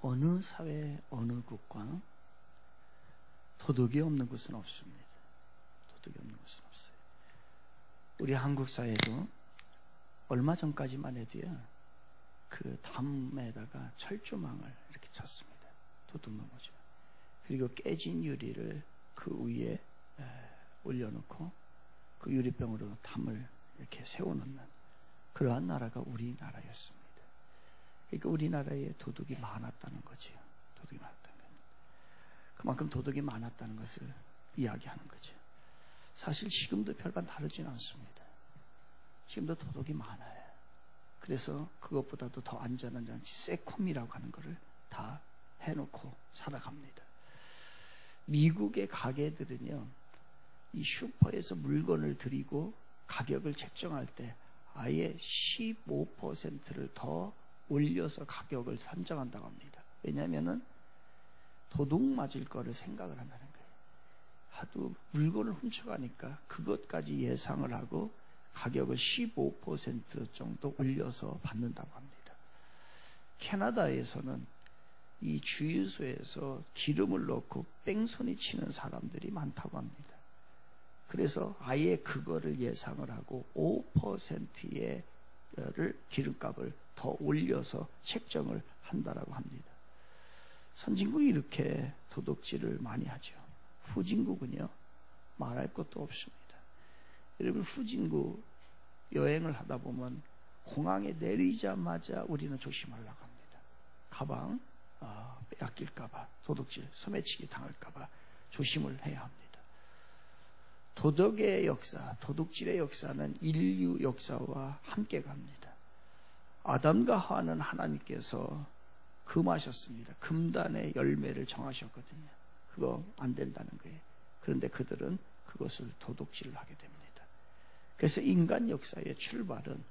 어느 사회, 어느 국가 도덕이 없는 곳은 없습니다. 도덕이 없는 곳은 없어요. 우리 한국 사회도 얼마 전까지만 해도요, 그 담에다가 철조망을 이렇게 쳤습니다. 도둑 넘어져. 그리고 깨진 유리를 그 위에 올려놓고 그 유리병으로 담을 이렇게 세워놓는 그러한 나라가 우리나라였습니다. 그러니까 우리나라에 도둑이 많았다는 거죠. 도둑이 많았다는 거예요. 그만큼 도둑이 많았다는 것을 이야기하는 거죠. 사실 지금도 별반 다르진 않습니다. 지금도 도둑이 많아요. 그래서 그것보다도 더 안전한 장치, 세콤이라고 하는 것을 다 해놓고 살아갑니다. 미국의 가게들은요, 이 슈퍼에서 물건을 들이고 가격을 책정할 때 아예 15%를 더 올려서 가격을 산정한다고 합니다. 왜냐하면은 도둑 맞을 거를 생각을 한다는 거예요. 하도 물건을 훔쳐가니까 그것까지 예상을 하고 가격을 15% 정도 올려서 받는다고 합니다. 캐나다에서는 이 주유소에서 기름을 넣고 뺑소니 치는 사람들이 많다고 합니다. 그래서 아예 그거를 예상을 하고 5%의 기름값을 더 올려서 책정을 한다라고 합니다. 선진국이 이렇게 도둑질을 많이 하죠. 후진국은요, 말할 것도 없습니다. 여러분, 후진국 여행을 하다 보면 공항에 내리자마자 우리는 조심하려고 합니다. 가방 빼앗길까봐, 도둑질, 소매치기 당할까봐 조심을 해야 합니다. 도덕의 역사, 도둑질의 역사는 인류 역사와 함께 갑니다. 아담과 하와는 하나님께서 금하셨습니다. 금단의 열매를 정하셨거든요. 그거 안 된다는 거예요. 그런데 그들은 그것을 도둑질을 하게 됩니다. 그래서 인간 역사의 출발은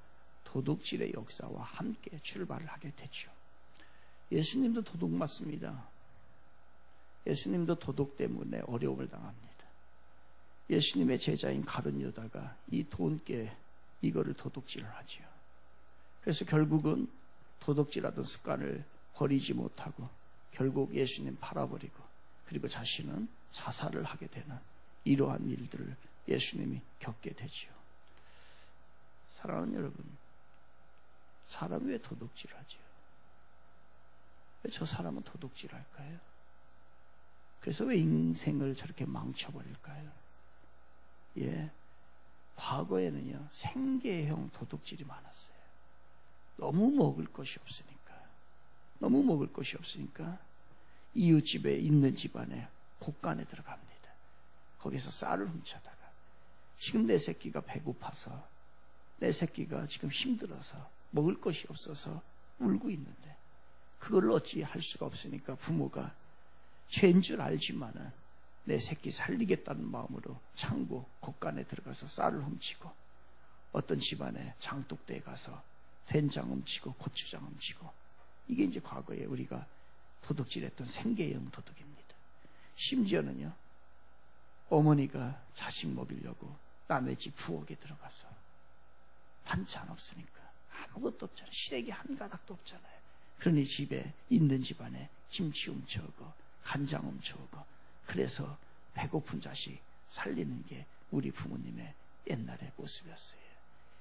도둑질의 역사와 함께 출발을 하게 되죠. 예수님도 도둑 맞습니다. 예수님도 도둑 때문에 어려움을 당합니다. 예수님의 제자인 가룟 유다가 이 돈깨 이거를 도둑질을 하지요. 그래서 결국은 도둑질하던 습관을 버리지 못하고 결국 예수님 팔아버리고 그리고 자신은 자살을 하게 되는 이러한 일들을 예수님이 겪게 되지요. 사랑하는 여러분, 사람이 왜 도둑질하지요? 왜 저 사람은 도둑질할까요? 그래서 왜 인생을 저렇게 망쳐버릴까요? 예, 과거에는요, 생계형 도둑질이 많았어요. 너무 먹을 것이 없으니까 이웃집에 있는 집안에 곳간에 들어갑니다. 거기서 쌀을 훔쳐다가 지금 내 새끼가 배고파서 내 새끼가 지금 힘들어서 먹을 것이 없어서 울고 있는데 그걸 어찌 할 수가 없으니까 부모가 죄인 줄 알지만은 내 새끼 살리겠다는 마음으로 창고 곳간에 들어가서 쌀을 훔치고 어떤 집안에 장독대에 가서 된장 훔치고 고추장 훔치고 이게 이제 과거에 우리가 도둑질했던 생계형 도둑입니다. 심지어는요, 어머니가 자식 먹이려고 남의 집 부엌에 들어가서 반찬 없으니까 아무것도 없잖아요. 시래기 한 가닥도 없잖아요. 그러니 집에 있는 집안에 김치 훔쳐오고 간장 훔쳐오고 그래서 배고픈 자식 살리는 게 우리 부모님의 옛날의 모습이었어요.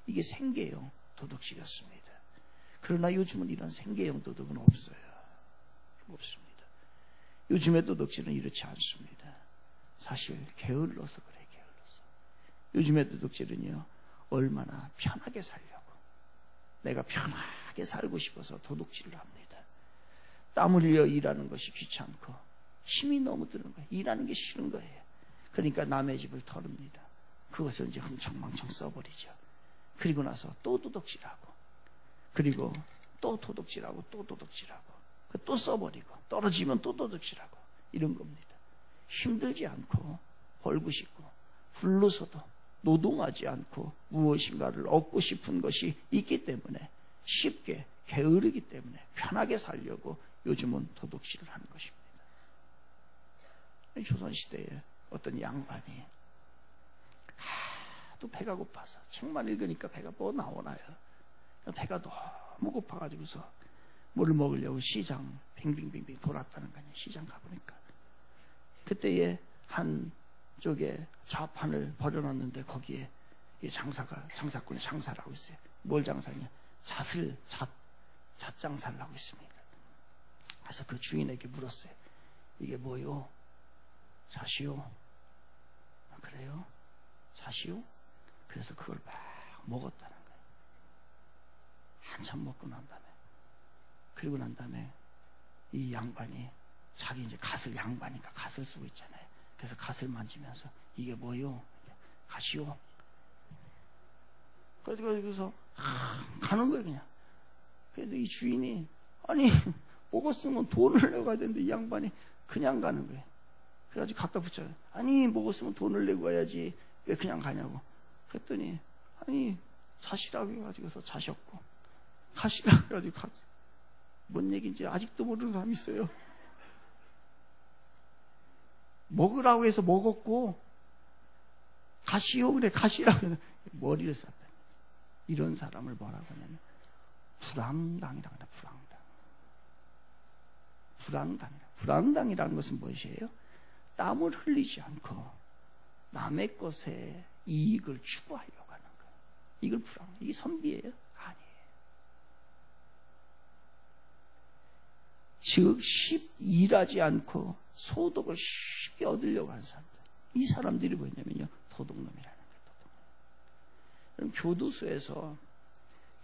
이게 생계형 도둑질이었습니다. 그러나 요즘은 이런 생계형 도둑은 없어요. 없습니다. 요즘의 도둑질은 이렇지 않습니다. 사실 게을러서 그래요. 게을러서. 요즘의 도둑질은요, 얼마나 편하게 살려고, 내가 편하게 살고 싶어서 도둑질을 합니다. 땀 흘려 일하는 것이 귀찮고 힘이 너무 드는 거예요. 일하는 게 싫은 거예요. 그러니까 남의 집을 털읍니다. 그것을 이제 흥청망청 써버리죠. 그리고 나서 또 도둑질하고 그리고 또 도둑질하고 또 도둑질하고 또 써버리고 떨어지면 또 도둑질하고 이런 겁니다. 힘들지 않고 벌고 싶고 불러서도 노동하지 않고 무엇인가를 얻고 싶은 것이 있기 때문에 쉽게 게으르기 때문에 편하게 살려고 요즘은 도둑질을 하는 것입니다. 조선시대에 어떤 양반이 또 배가 고파서 책만 읽으니까 배가 뭐 나오나요? 배가 너무 고파가지고서 뭘 먹으려고 시장 빙빙빙빙 돌았다는 거 아니에요. 시장 가보니까 그때에 한 쪽에 좌판을 버려놨는데 거기에 장사꾼이 장사를 하고 있어요. 뭘 장사냐? 잣장사를 하고 있습니다. 그래서 그 주인에게 물었어요. 이게 뭐요? 잣이요? 아, 그래요? 잣이요? 그래서 그걸 막 먹었다는 거예요. 한참 먹고 난 다음에, 그리고 난 다음에 이 양반이 자기 이제 양반이니까 갓을 쓰고 있잖아요. 그래서 갓을 만지면서 이게 뭐요? 갓이요? 그래서 가는 거예요, 그냥. 그래도 이 주인이 아니 먹었으면 돈을 내고 가야 되는데 이 양반이 그냥 가는 거예요. 그래가지고 갖다 붙여요. 아니 먹었으면 돈을 내고 가야지 왜 그냥 가냐고. 그랬더니 아니 잣이라고 해가지고서 잣이었고 갓이라고 해가지고 갓. 뭔 얘기인지 아직도 모르는 사람이 있어요. 먹으라고 해서 먹었고 갓이요 그래 갓이라고 해서 머리를 쌌다. 이런 사람을 뭐라고 하냐면 불황당이라고 합니다. 불황당이라는 것은 무엇이에요? 땀을 흘리지 않고 남의 것에 이익을 추구하려고 하는 거예요. 이걸 불황. 이게 선비예요? 아니에요. 즉 일하지 않고 소득을 쉽게 얻으려고 하는 사람들. 이 사람들이 뭐냐면요, 도둑놈이라는 거예요. 그럼 교도소에서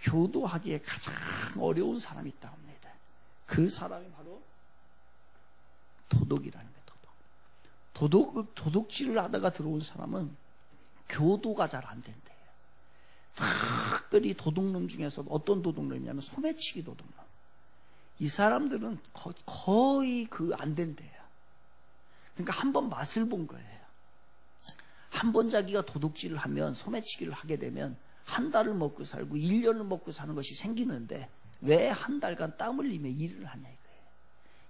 교도하기에 가장 어려운 사람이 있다고 합니다. 그 사람이 바로 도둑이라는 거예요. 도둑질을 하다가 들어온 사람은 교도가 잘 안 된대요. 특별히 도둑놈 중에서 어떤 도둑놈이냐면 소매치기 도둑놈. 이 사람들은 거의 안 된대요. 그러니까 한번 맛을 본 거예요. 한 번 자기가 도둑질을 하면, 소매치기를 하게 되면 한 달을 먹고 살고 1년을 먹고 사는 것이 생기는데 왜 한 달간 땀 흘리며 일을 하냐 이거예요.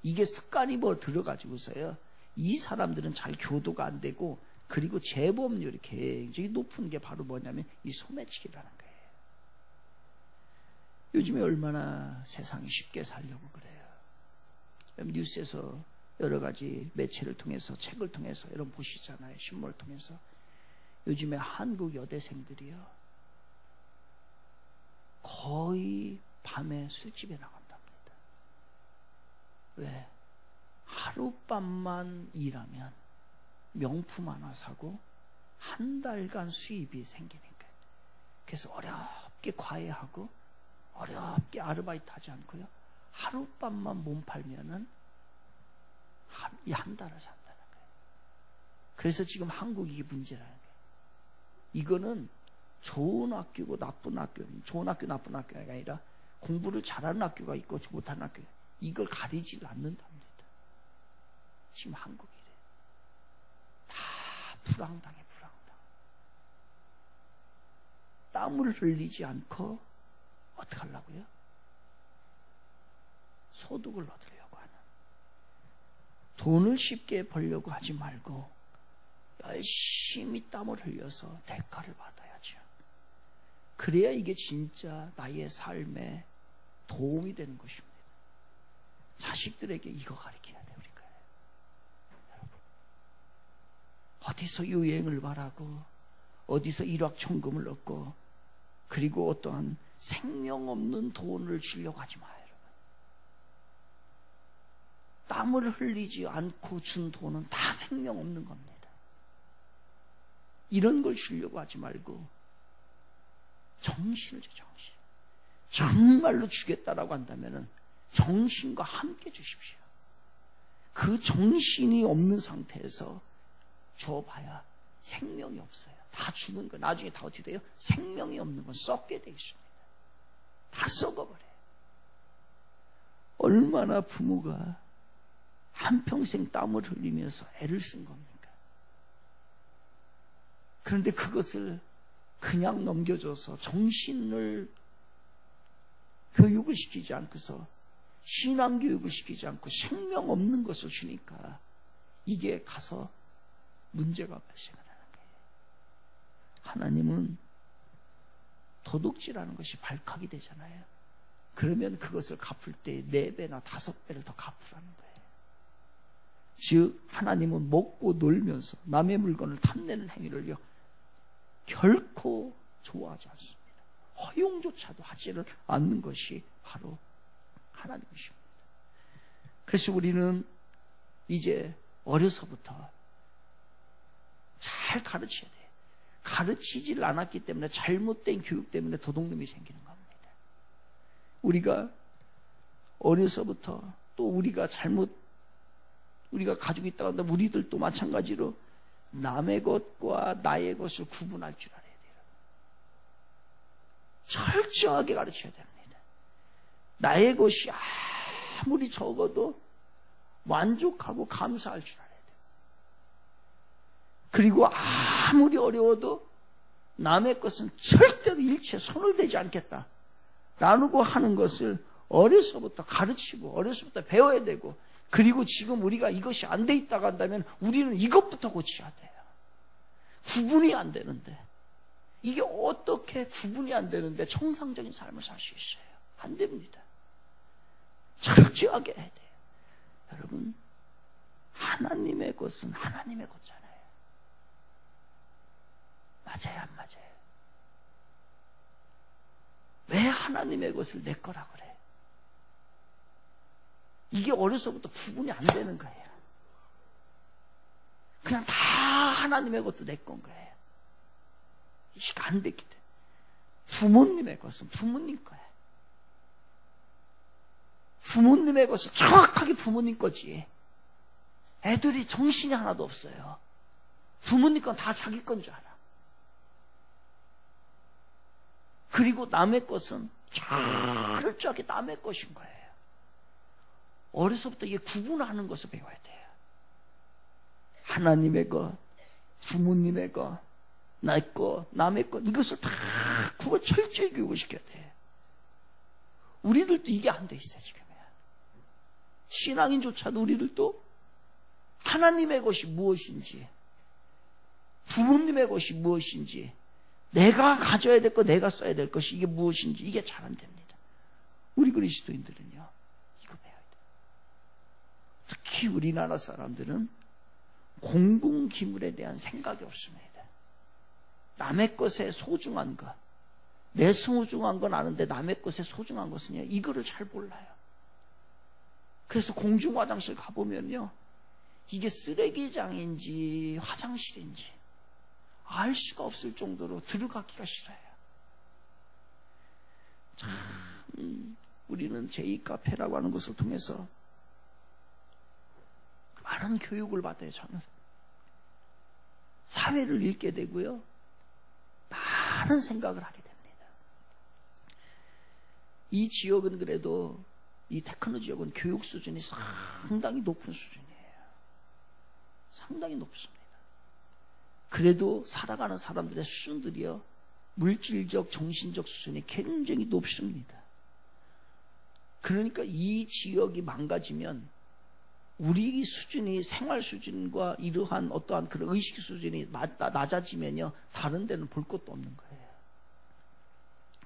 이게 습관이 들어가지고서요, 이 사람들은 잘 교도가 안 되고, 그리고 재범률이 굉장히 높은 게 바로 뭐냐면 이 소매치기라는 거예요. 요즘에 얼마나 세상이 쉽게 살려고 그래요. 뉴스에서 여러 가지 매체를 통해서, 책을 통해서 여러분 보시잖아요. 신문을 통해서. 요즘에 한국 여대생들이요, 거의 밤에 술집에 나간답니다. 왜? 하룻밤만 일하면 명품 하나 사고 한 달간 수입이 생기니까. 그래서 어렵게 과외하고 어렵게 아르바이트 하지 않고요, 하룻밤만 몸 팔면은 한 달을 산다는 거예요. 그래서 지금 한국이 이게 문제라는 거예요. 이거는 좋은 학교고 나쁜 학교, 좋은 학교 나쁜 학교가 아니라 공부를 잘하는 학교가 있고 못하는 학교, 이걸 가리지 않는답니다. 지금 한국이래. 다 불황당해. 땀을 흘리지 않고 어떻게 하려고요? 소득을 얻으려고 하는. 돈을 쉽게 벌려고 하지 말고 열심히 땀을 흘려서 대가를 받아야죠. 그래야 이게 진짜 나의 삶에 도움이 되는 것입니다. 자식들에게 이거 가르쳐야 돼요, 우리가. 여러분, 어디서 유행을 바라고, 어디서 일확천금을 얻고, 그리고 어떠한 생명 없는 돈을 주려고 하지 마요, 여러분. 땀을 흘리지 않고 준 돈은 다 생명 없는 겁니다. 이런 걸 주려고 하지 말고 정신을 줘, 정신. 정말로 주겠다라고 한다면은 정신과 함께 주십시오. 그 정신이 없는 상태에서 줘봐야 생명이 없어요. 다 죽은 거, 나중에 다 어떻게 돼요? 생명이 없는 건 썩게 되어 있습니다. 다 썩어버려요. 얼마나 부모가 한평생 땀을 흘리면서 애를 쓴 겁니까? 그런데 그것을 그냥 넘겨줘서 정신을 교육을 시키지 않고서, 신앙 교육을 시키지 않고 생명 없는 것을 주니까 이게 가서 문제가 발생하는 거예요. 하나님은 도둑질하는 것이 발칵이 되잖아요. 그러면 그것을 갚을 때 4배나 5배를 더 갚으라는 거예요. 즉 하나님은 먹고 놀면서 남의 물건을 탐내는 행위를요 결코 좋아하지 않습니다. 허용조차도 하지를 않는 것이 바로 하나님이십니다. 그래서 우리는 이제 어려서부터 잘 가르쳐야 돼요. 가르치지를 않았기 때문에 잘못된 교육 때문에 도둑놈이 생기는 겁니다. 우리가 어려서부터 또 우리가 가지고 있다고 한다면 우리들도 마찬가지로 남의 것과 나의 것을 구분할 줄 알아야 돼요. 철저하게 가르쳐야 됩니다. 나의 것이 아무리 적어도 만족하고 감사할 줄 알아야 돼요. 그리고 아무리 어려워도 남의 것은 절대로 일체 손을 대지 않겠다 라고 하는 것을 어려서부터 가르치고 어려서부터 배워야 되고, 그리고 지금 우리가 이것이 안 돼 있다고 한다면 우리는 이것부터 고쳐야 돼요. 구분이 안 되는데, 이게 어떻게 구분이 안 되는데 정상적인 삶을 살 수 있어요? 안 됩니다. 철저하게 해야 돼요. 여러분, 하나님의 것은 하나님의 것잖아요. 맞아요, 안 맞아요? 왜 하나님의 것을 내 거라 그래? 이게 어려서부터 구분이 안 되는 거예요. 그냥 다 하나님의 것도 내 건 거예요. 이게 안 됐기 때문에. 부모님의 것은 부모님 거예요. 부모님의 것은 정확하게 부모님 거지. 애들이 정신이 하나도 없어요. 부모님 건 다 자기 건 줄 알아. 그리고 남의 것은 철저하게 남의 것인 거예요. 어려서부터 이게 구분하는 것을 배워야 돼요. 하나님의 것, 부모님의 것, 나의 것, 남의 것, 이것을 다 구분 철저히 교육을 시켜야 돼요. 우리들도 이게 안 돼 있어요, 지금. 신앙인조차도 우리들도 하나님의 것이 무엇인지, 부모님의 것이 무엇인지, 내가 가져야 될 것, 내가 써야 될 것이 이게 무엇인지 이게 잘 안 됩니다. 우리 그리스도인들은요, 이거 배워야 돼요. 특히 우리나라 사람들은 공공기물에 대한 생각이 없습니다. 남의 것에 소중한 것, 내 소중한 건 아는데 남의 것에 소중한 것은요, 이거를 잘 몰라요. 그래서 공중화장실 가보면요, 이게 쓰레기장인지 화장실인지 알 수가 없을 정도로 들어가기가 싫어요. 참, 우리는 제2카페라고 하는 것을 통해서 많은 교육을 받아요. 저는 사회를 읽게 되고요, 많은 생각을 하게 됩니다. 이 지역은 그래도, 이 테크노 지역은 교육 수준이 상당히 높은 수준이에요. 상당히 높습니다. 그래도 살아가는 사람들의 수준들이요, 물질적, 정신적 수준이 굉장히 높습니다. 그러니까 이 지역이 망가지면 우리 수준이, 생활 수준과 이러한 어떠한 그런 의식 수준이 낮아지면요, 다른 데는 볼 것도 없는 거예요.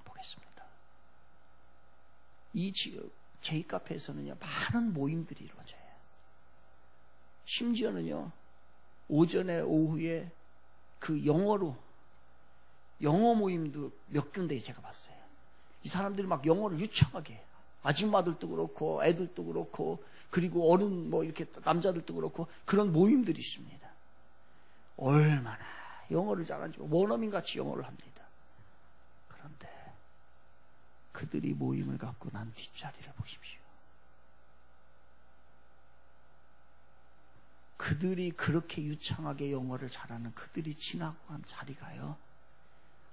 보겠습니다. 이 지역 제2카페에서는요, 많은 모임들이 이루어져요. 심지어는요, 오전에 오후에 그 영어 모임도 몇 군데 제가 봤어요. 이 사람들이 막 영어를 유창하게 해요. 아줌마들도 그렇고 애들도 그렇고, 그리고 어른 뭐 이렇게 남자들도 그렇고, 그런 모임들이 있습니다. 얼마나 영어를 잘하는지 원어민 같이 영어를 합니다. 그런데 그들이 모임을 갖고 난 뒷자리를 보십시오. 그들이 그렇게 유창하게 영어를 잘하는 그들이 지나고 간 자리가요,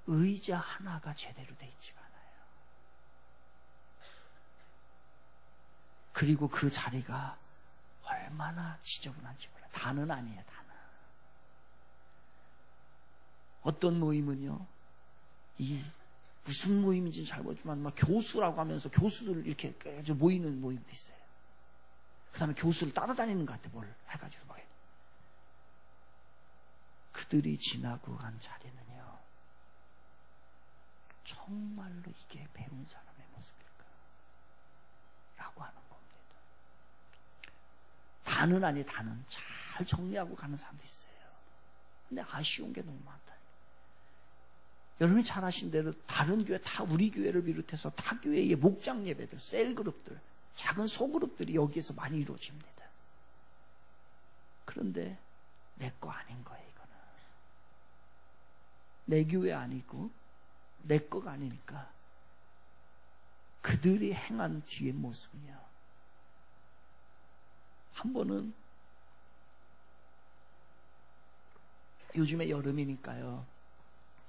의자 하나가 제대로 돼 있지 않아요. 그리고 그 자리가 얼마나 지저분한지 몰라요. 다는 아니에요, 다는. 어떤 모임은요, 무슨 모임인지는 잘 모르지만 막 교수라고 하면서 교수들 이렇게 모이는 모임도 있어요. 그 다음에 교수를 따라다니는 것 같아, 뭘 해가지고 막. 그들이 지나고 간 자리는요, 정말로 이게 배운 사람의 모습일까? 다는 아니 다는 잘 정리하고 가는 사람도 있어요. 근데 아쉬운 게 너무 많다. 여러분이 잘 아신 대로 다른 교회 다 우리 교회를 비롯해서 타 교회의 목장 예배들, 셀그룹들, 작은 소그룹들이 여기에서 많이 이루어집니다. 그런데 내 거 아닌 거예요. 이거는 내 교회 아니고 내 거가 아니니까 그들이 행한 뒤의 모습은요. 한 번은 요즘에 여름이니까요.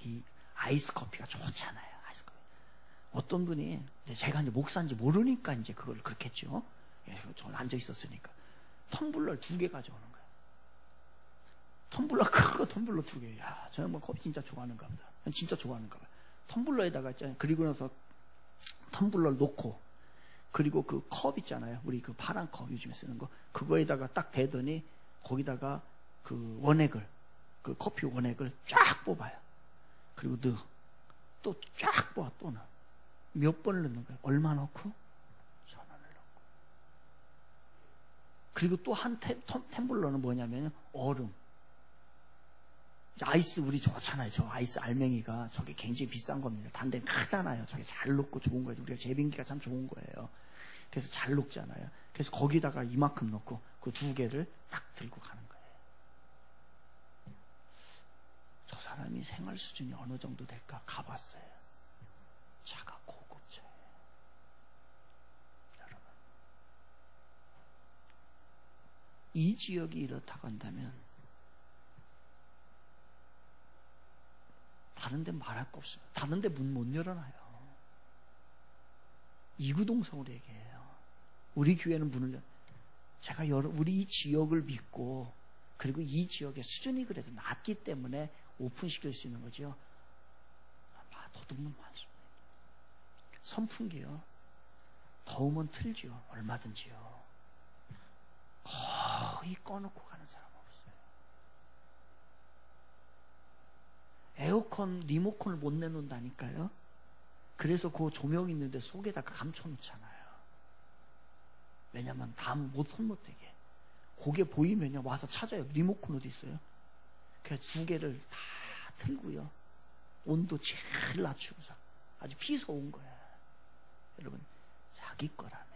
이 아이스 커피가 좋잖아요. 아이스 커피. 어떤 분이 제가 이제 목사인지 모르니까 이제 그걸 그렇게 했죠. 저는 앉아 있었으니까 텀블러 2개 가져오는 거예요. 텀블러 크고 텀블러 2개. 야, 저는 뭐 커피 진짜 좋아하는가 보다. 진짜 좋아하는가 봐. 텀블러에다가 있잖아요. 그리고 나서 텀블러를 놓고 그리고 그 컵 있잖아요. 우리 그 파란 컵 요즘에 쓰는 거. 그거에다가 딱 대더니 거기다가 그 원액을 그 커피 원액을 쫙 뽑아요. 그리고 또 쫙 뽑아 또 넣어. 몇 번을 넣는 거예요? 얼마 넣고? 1,000원을 넣고. 그리고 또 한 텀블러는 뭐냐면 얼음. 아이스 우리 좋잖아요. 저 아이스 알맹이가 저게 굉장히 비싼 겁니다. 단 데는 크잖아요. 저게 잘 녹고 좋은 거예요. 우리가 제빙기가 참 좋은 거예요. 그래서 잘 녹잖아요. 그래서 거기다가 이만큼 넣고 그 2개를 딱 들고 가는 거예요. 저 사람이 생활 수준이 어느 정도 될까 가봤어요. 차가 고급차예요. 여러분, 이 지역이 이렇다고 한다면 다른 데 말할 거 없어요. 다른 데 문 못 열어놔요. 이구동성으로 얘기해요. 우리 교회는 문을 제가 우리 이 지역을 믿고 그리고 이 지역의 수준이 그래도 낮기 때문에 오픈시킬 수 있는 거죠. 도둑놈 많습니다. 선풍기요. 더우면 틀지요. 얼마든지요. 거의 꺼놓고 가는 사람 없어요. 에어컨 리모컨을 못 내놓는다니까요. 그래서 그 조명 있는데 속에다가 감춰놓잖아요. 왜냐면 다음 손 못 대게. 그게 보이면요 와서 찾아요. 리모컨 어디 있어요? 그래서 2개를 다 틀고요. 온도 제일 낮추고서 아주 비서온 거야. 여러분, 자기 거라면,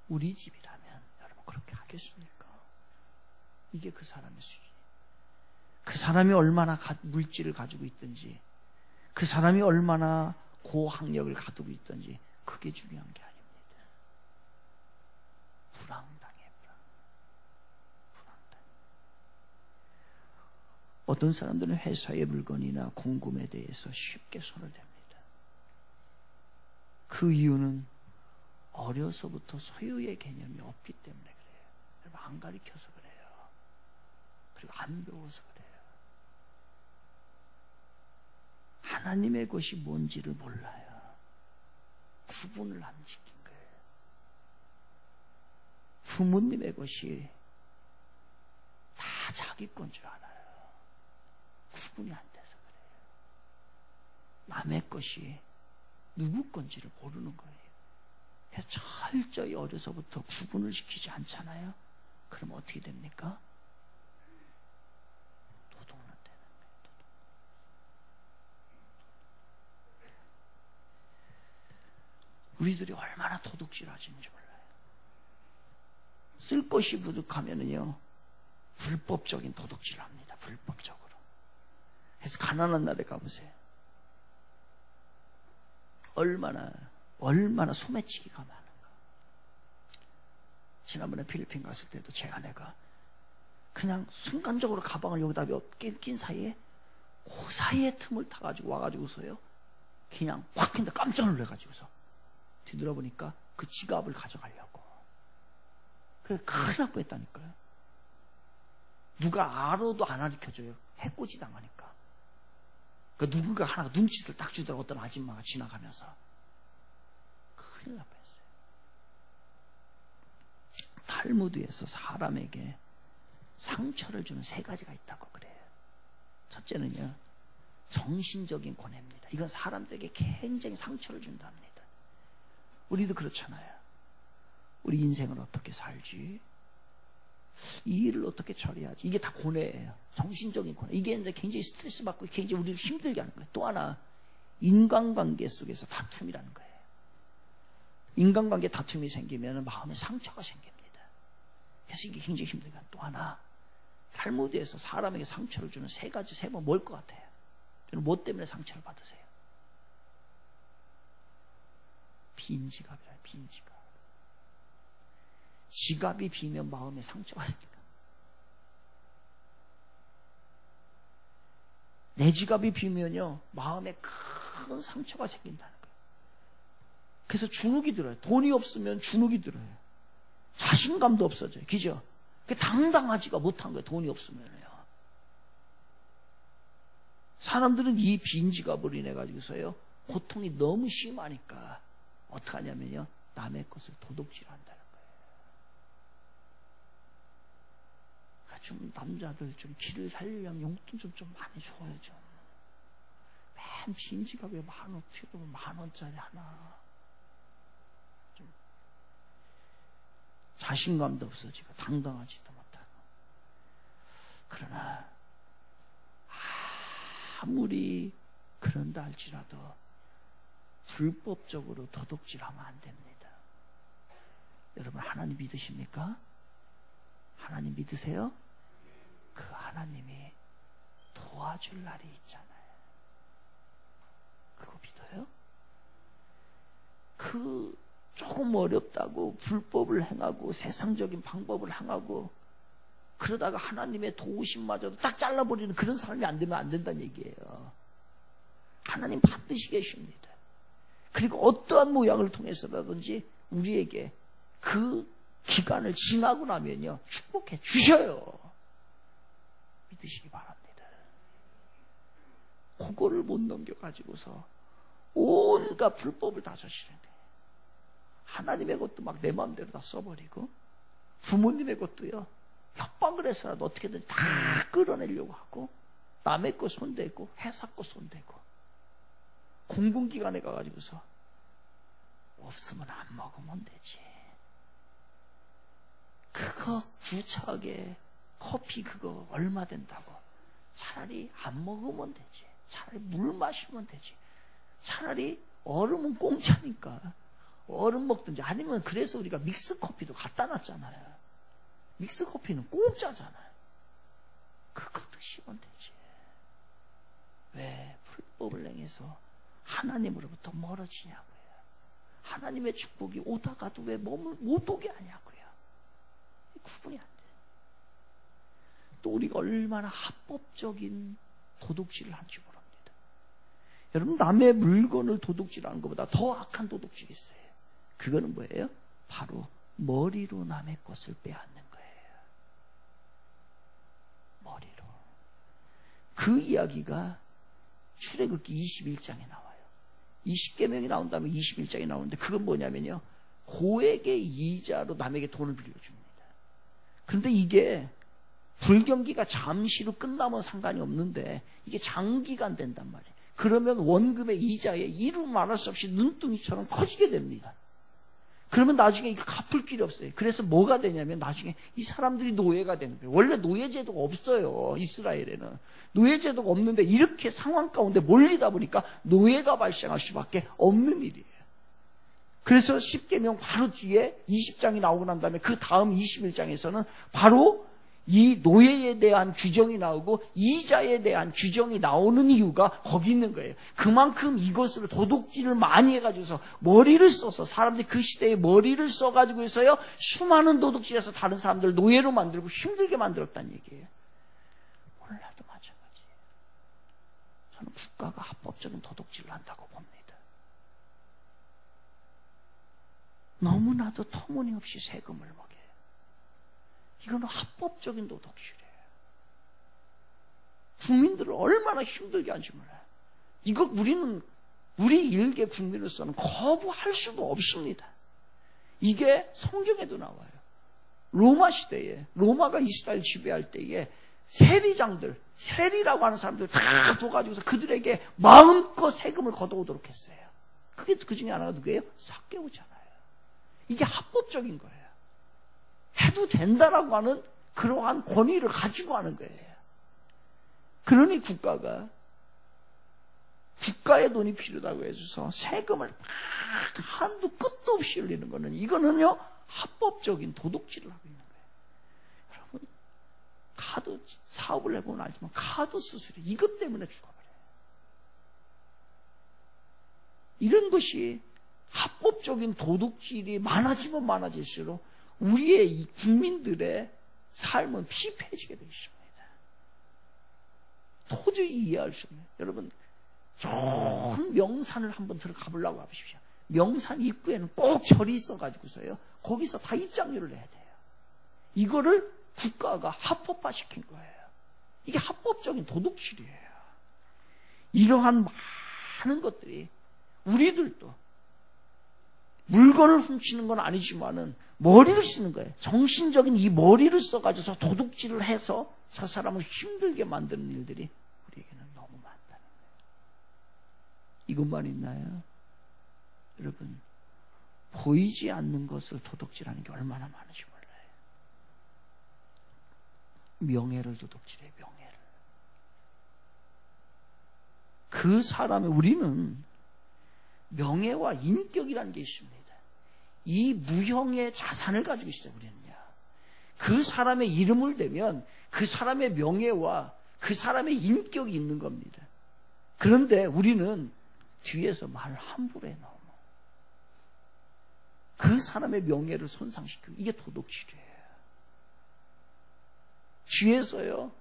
우리 집이라면 여러분 그렇게 하겠습니까? 이게 그 사람의 수준이에요. 그 사람이 얼마나 물질을 가지고 있든지, 그 사람이 얼마나 고학력을 가지고 있든지 그게 중요한 게 아닙니다. 불황당해. 어떤 사람들은 회사의 물건이나 공금에 대해서 쉽게 손을 댑니다. 그 이유는 어려서부터 소유의 개념이 없기 때문에 그래요. 여러분, 안 가르쳐서 그래요. 그리고 안 배워서 그래요. 하나님의 것이 뭔지를 몰라요. 구분을 안 지킨 거예요. 부모님의 것이 다 자기 건 줄 알아요. 구분이 안 돼서 그래요. 남의 것이 누구 건지를 모르는 거예요. 그래서 철저히 어려서부터 구분을 시키지 않잖아요. 그럼 어떻게 됩니까? 도둑은 되는 거예요. 우리들이 얼마나 도둑질하지는지 몰라요. 쓸 것이 부족하면은요 불법적인 도둑질을 합니다. 불법적으로. 그래서 가난한 나라에 가보세요. 얼마나 소매치기가 많은가. 지난번에 필리핀 갔을 때도 제 아내가 그냥 순간적으로 가방을 여기다 몇 개 낀 사이에 그 사이에 틈을 타가지고 와가지고서요 그냥 확 했는데 깜짝 놀래가지고서 뒤돌아보니까 그 지갑을 가져가려고. 그래서 큰일 날 뻔했다니까요. 누가 알아도 안 가르쳐줘요. 해코지 당하니까. 그 누군가 하나가 눈짓을 딱 주더라고. 어떤 아줌마가 지나가면서 큰일 날 뻔했어요. 탈무드에서 사람에게 상처를 주는 3가지가 있다고 그래요. 첫째는요 정신적인 고뇌입니다. 이건 사람들에게 굉장히 상처를 준답니다. 우리도 그렇잖아요. 우리 인생을 어떻게 살지? 이 일을 어떻게 처리하지? 이게 다 고뇌예요. 정신적인 고뇌. 이게 이제 굉장히 스트레스 받고 굉장히 우리를 힘들게 하는 거예요. 또 하나, 인간관계 속에서 다툼이라는 거예요. 인간관계 다툼이 생기면 마음에 상처가 생깁니다. 그래서 이게 굉장히 힘들어요. 또 하나, 탈무드에서 사람에게 상처를 주는 세 번 뭘 것 같아요? 저는 뭐 때문에 상처를 받으세요? 빈지갑이라, 빈지갑. 지갑이 비면 마음에 상처가 생깁니다. 내 지갑이 비면요, 마음에 큰 상처가 생긴다는 거예요. 그래서 주눅이 들어요. 돈이 없으면 주눅이 들어요. 자신감도 없어져요. 그죠? 당당하지가 못한 거예요. 돈이 없으면요. 사람들은 이 빈지갑을 인해 가지고서요, 고통이 너무 심하니까 어떻게 하냐면요, 남의 것을 도둑질한다는 거예요. 그러니까 좀 남자들 좀 길을 살리려면 용돈 좀 많이 줘요. 좀 맨 빈지갑에 10,000원, 어떻게 보면 10,000원짜리 하나. 좀 자신감도 없어지고 당당하지도 못하고. 그러나 아무리 그런다 할지라도 불법적으로 도둑질하면 안 됩니다. 여러분, 하나님 믿으십니까? 하나님 믿으세요? 그 하나님이 도와줄 날이 있잖아요. 그거 믿어요? 그 조금 어렵다고 불법을 행하고 세상적인 방법을 행하고 그러다가 하나님의 도우심마저도 딱 잘라버리는 그런 사람이 안 되면 안 된다는 얘기예요. 하나님 반드시 계십니다. 그리고 어떠한 모양을 통해서라든지 우리에게 그 기간을 지나고 나면요, 축복해 주셔요. 믿으시기 바랍니다. 그거를 못 넘겨가지고서 온갖 불법을 다 저지르는 거예요. 하나님의 것도 막 내 마음대로 다 써버리고, 부모님의 것도요, 협박을 해서라도 어떻게든 다 끌어내려고 하고, 남의 거 손대고, 회사 거 손대고, 공공기관에 가가지고서 없으면 안 먹으면 되지. 그거 구차하게 커피 그거 얼마 된다고. 차라리 안 먹으면 되지. 차라리 물 마시면 되지. 차라리 얼음은 공짜니까 얼음 먹든지, 아니면 그래서 우리가 믹스커피도 갖다 놨잖아요. 믹스커피는 공짜잖아요. 그거 드시면 되지. 왜 불법을 행해서 하나님으로부터 멀어지냐고요. 하나님의 축복이 오다가도 왜 몸을 못 오게 하냐고요. 구분이 안 돼요. 또 우리가 얼마나 합법적인 도둑질을 하는지 모릅니다. 여러분, 남의 물건을 도둑질하는 것보다 더 악한 도둑질이 있어요. 그거는 뭐예요? 바로 머리로 남의 것을 빼앗는 거예요. 머리로. 그 이야기가 출애굽기 21장에 나와요. 20계명이 나온 다음에 21장에 나오는데, 그건 뭐냐면요, 고액의 이자로 남에게 돈을 빌려줍니다. 그런데 이게 불경기가 잠시로 끝나면 상관이 없는데 이게 장기간 된단 말이에요. 그러면 원금의 이자에 이루 말할 수 없이 눈덩이처럼 커지게 됩니다. 그러면 나중에 이거 갚을 길이 없어요. 그래서 뭐가 되냐면 나중에 이 사람들이 노예가 되는 거예요. 원래 노예제도가 없어요. 이스라엘에는. 노예제도가 없는데 이렇게 상황 가운데 몰리다 보니까 노예가 발생할 수밖에 없는 일이에요. 그래서 10계명 바로 뒤에 20장이 나오고 난 다음에 그 다음 21장에서는 바로 이 노예에 대한 규정이 나오고 이자에 대한 규정이 나오는 이유가 거기 있는 거예요. 그만큼 이것으로 도둑질을 많이 해가지고서 머리를 써서, 사람들이 그 시대에 머리를 써가지고 해서요, 수많은 도둑질에서 다른 사람들을 노예로 만들고 힘들게 만들었다는 얘기예요. 몰라도 마찬가지예요. 저는 국가가 합법적인 도둑질을 한다고 봅니다. 너무나도 터무니없이 세금을 먹어요. 이거는 합법적인 도둑질이에요. 국민들을 얼마나 힘들게 하는지 몰라요. 이거 우리 일개 국민으로서는 거부할 수도 없습니다. 이게 성경에도 나와요. 로마 시대에, 로마가 이스라엘 지배할 때에 세리장들, 세리라고 하는 사람들 다 줘가지고서 그들에게 마음껏 세금을 걷어오도록 했어요. 그게 그 중에 하나가 누구예요? 삭개오잖아요. 이게 합법적인 거예요. 해도 된다라고 하는 그러한 권위를 가지고 하는 거예요. 그러니 국가의 돈이 필요하다고 해줘서 세금을 막 한도 끝도 없이 올리는 거는, 이거는요 합법적인 도둑질을 하고 있는 거예요. 여러분, 카드 사업을 해보면 알지만 카드 수수료 이것 때문에 죽어버려요. 이런 것이 합법적인 도둑질이 많아지면 많아질수록 우리의 이 국민들의 삶은 피폐해지게 되어 있습니다. 도저히 이해할 수 없네요. 여러분, 좋은 명산을 한번 들어가 보려고 하십시오. 명산 입구에는 꼭 절이 있어가지고서요, 거기서 다 입장료를 내야 돼요. 이거를 국가가 합법화시킨 거예요. 이게 합법적인 도둑질이에요. 이러한 많은 것들이, 우리들도 물건을 훔치는 건 아니지만은 머리를 쓰는 거예요. 정신적인 이 머리를 써가지고 도둑질을 해서 저 사람을 힘들게 만드는 일들이 우리에게는 너무 많다는 거예요. 이것만 있나요? 여러분, 보이지 않는 것을 도둑질하는 게 얼마나 많은지 몰라요. 명예를 도둑질해요. 명예를. 그 사람의, 우리는 명예와 인격이라는 게 있습니다. 이 무형의 자산을 가지고 있어요. 우리는요. 그 사람의 이름을 대면 그 사람의 명예와 그 사람의 인격이 있는 겁니다. 그런데 우리는 뒤에서 말 함부로 해 너무. 그 사람의 명예를 손상시키고, 이게 도둑질이에요. 뒤에서요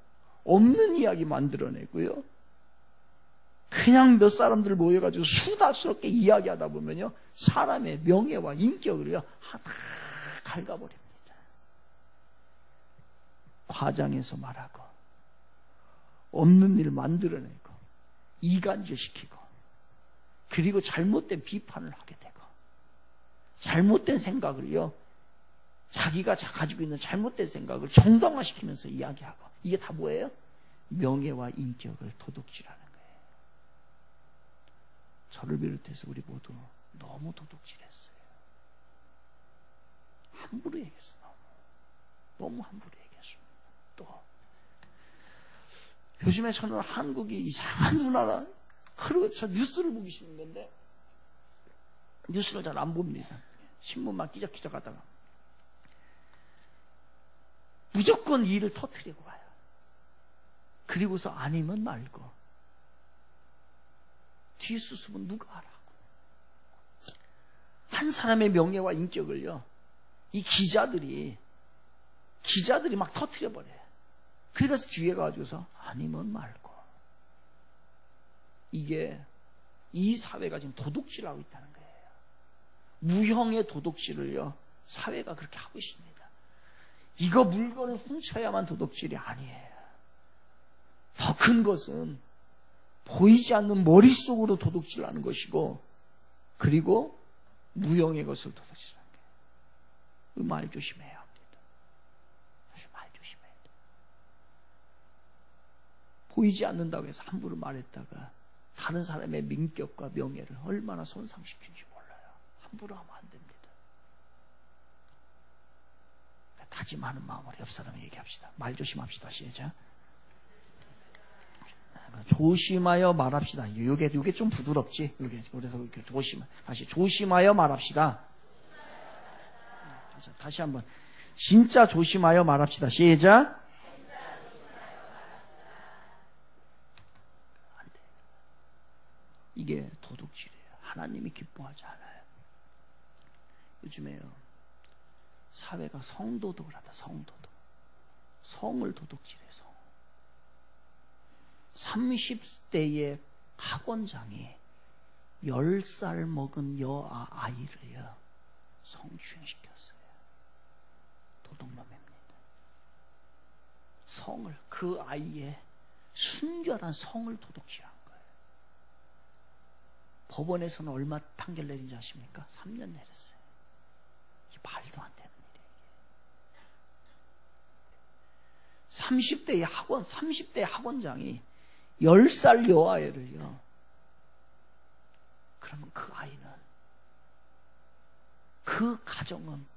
없는 이야기 만들어내고요, 그냥 몇 사람들 모여가지고 수다스럽게 이야기하다 보면요, 사람의 명예와 인격을요 하나 갉아버립니다. 과장해서 말하고, 없는 일 만들어내고, 이간질시키고, 그리고 잘못된 비판을 하게 되고, 잘못된 생각을요, 자기가 가지고 있는 잘못된 생각을 정당화시키면서 이야기하고, 이게 다 뭐예요? 명예와 인격을 도둑질하는 거예요. 저를 비롯해서 우리 모두 너무 도둑질했어요. 함부로 얘기했어. 너무 함부로 얘기했습니다. 또 요즘에 저는 한국이 이상한 문화라, 그리고 저 뉴스를 보기 싫은 건데 뉴스를 잘 안 봅니다. 신문만 끼적끼적 하다가 무조건 일을 터뜨리고 와요. 그리고서 아니면 말고, 뒷수습은 누가 하라고. 한 사람의 명예와 인격을요, 이 기자들이 막 터뜨려버려요. 그래서 뒤에 가지고서 아니면 말고. 이게 이 사회가 지금 도둑질하고 있다는 거예요. 무형의 도둑질을요 사회가 그렇게 하고 있습니다. 이거 물건을 훔쳐야만 도둑질이 아니에요. 더 큰 것은 보이지 않는 머릿속으로 도둑질하는 것이고, 그리고 무형의 것을 도둑질하는 거예요. 말 조심해야 합니다. 말 조심해야 돼요. 보이지 않는다고 해서 함부로 말했다가 다른 사람의 민격과 명예를 얼마나 손상시키는지 몰라요. 함부로 하면 안 됩니다. 다짐하는 마음으로 옆 사람에 얘기합시다. 말 조심합시다. 시작. 조심하여 말합시다. 이게 좀 부드럽지. 그래서 이렇게 다시 조심하여 말합시다. 다시 한번. 진짜 조심하여 말합시다. 시작. 안 돼. 이게 도둑질이에요. 하나님이 기뻐하지 않아요. 요즘에요, 사회가 성도덕을 하다. 성도덕. 성을 도둑질해서 30대의 학원장이 10살 먹은 여아이를요 성추행시켰어요. 도둑놈입니다. 성을, 그 아이의 순결한 성을 도둑질한 거예요. 법원에서는 얼마 판결 내린지 아십니까? 3년 내렸어요. 이게 말도 안 되는 일이에요. 30대의 학원장이 10살 여아애를요, 그러면 그 아이는, 그 가정은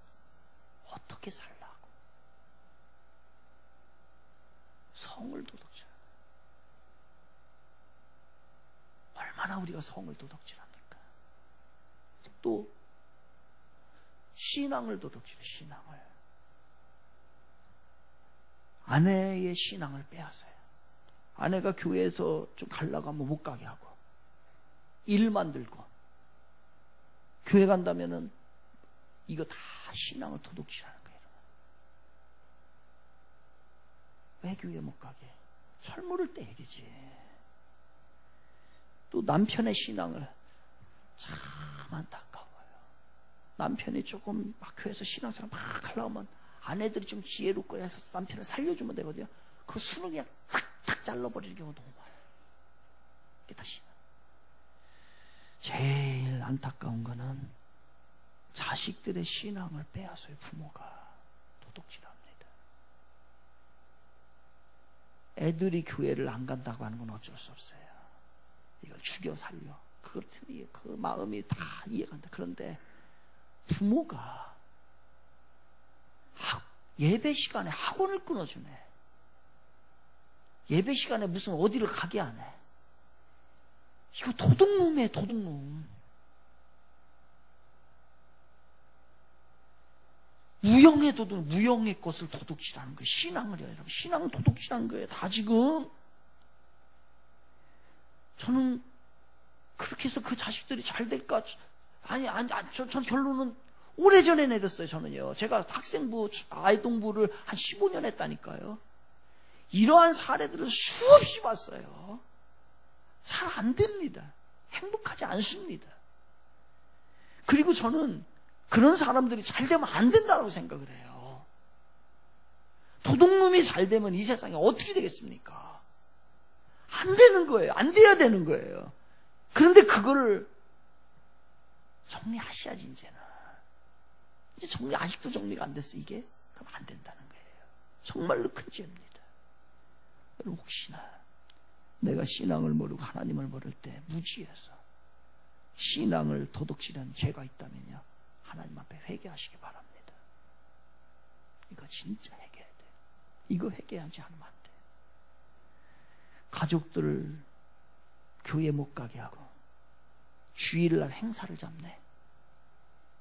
어떻게 살라고? 성을 도둑질하는 거예요. 얼마나 우리가 성을 도둑질합니까? 또 신앙을 도둑질해. 신앙을, 아내의 신앙을 빼앗아요. 아내가 교회에서 좀 가려고 하면 못 가게 하고, 일 만들고, 교회 간다면은 이거 다 신앙을 도둑질하는 거예요. 왜 교회 못 가게? 철물을 떼야지. 또 남편의 신앙을, 참 안타까워요. 남편이 조금 막 교회에서 신앙생활 막 하려고 하면 아내들이 좀 지혜롭고 해서 남편을 살려주면 되거든요. 그 수는 그냥 탁탁 잘라버리는 경우가 너무 많아요. 그게 다 신앙. 제일 안타까운 거는 자식들의 신앙을 빼앗아요. 부모가 도둑질합니다. 애들이 교회를 안 간다고 하는 건 어쩔 수 없어요. 이걸 죽여 살려, 그 마음이 다 이해가 안 돼. 그런데 부모가 예배 시간에 학원을 끊어주네. 예배 시간에 무슨 어디를 가게 하네. 이거 도둑놈이에요. 도둑놈. 무형의 도둑, 무형의 것을 도둑질하는 거예요. 신앙을요, 여러분. 신앙을 도둑질하는 거예요. 다 지금. 저는 그렇게 해서 그 자식들이 잘 될까? 전 결론은 오래전에 내렸어요. 저는요. 제가 학생부, 아이동부를 한 15년 했다니까요. 이러한 사례들을 수없이 봤어요. 잘 안 됩니다. 행복하지 않습니다. 그리고 저는 그런 사람들이 잘 되면 안 된다고 생각을 해요. 도둑놈이 잘 되면 이 세상에 어떻게 되겠습니까? 안 되는 거예요. 안 돼야 되는 거예요. 그런데 그거를 정리하셔야지, 이제는. 이제 아직도 정리가 안 됐어, 이게? 그럼 안 된다는 거예요. 정말로 큰 죄입니다. 여러분, 혹시나 내가 신앙을 모르고 하나님을 모를 때 무지해서 신앙을 도둑질한 죄가 있다면요, 하나님 앞에 회개하시기 바랍니다. 이거 진짜 회개해야 돼요. 이거 회개하지 않으면 안 돼요. 가족들을 교회 못 가게 하고 주일날 행사를 잡네.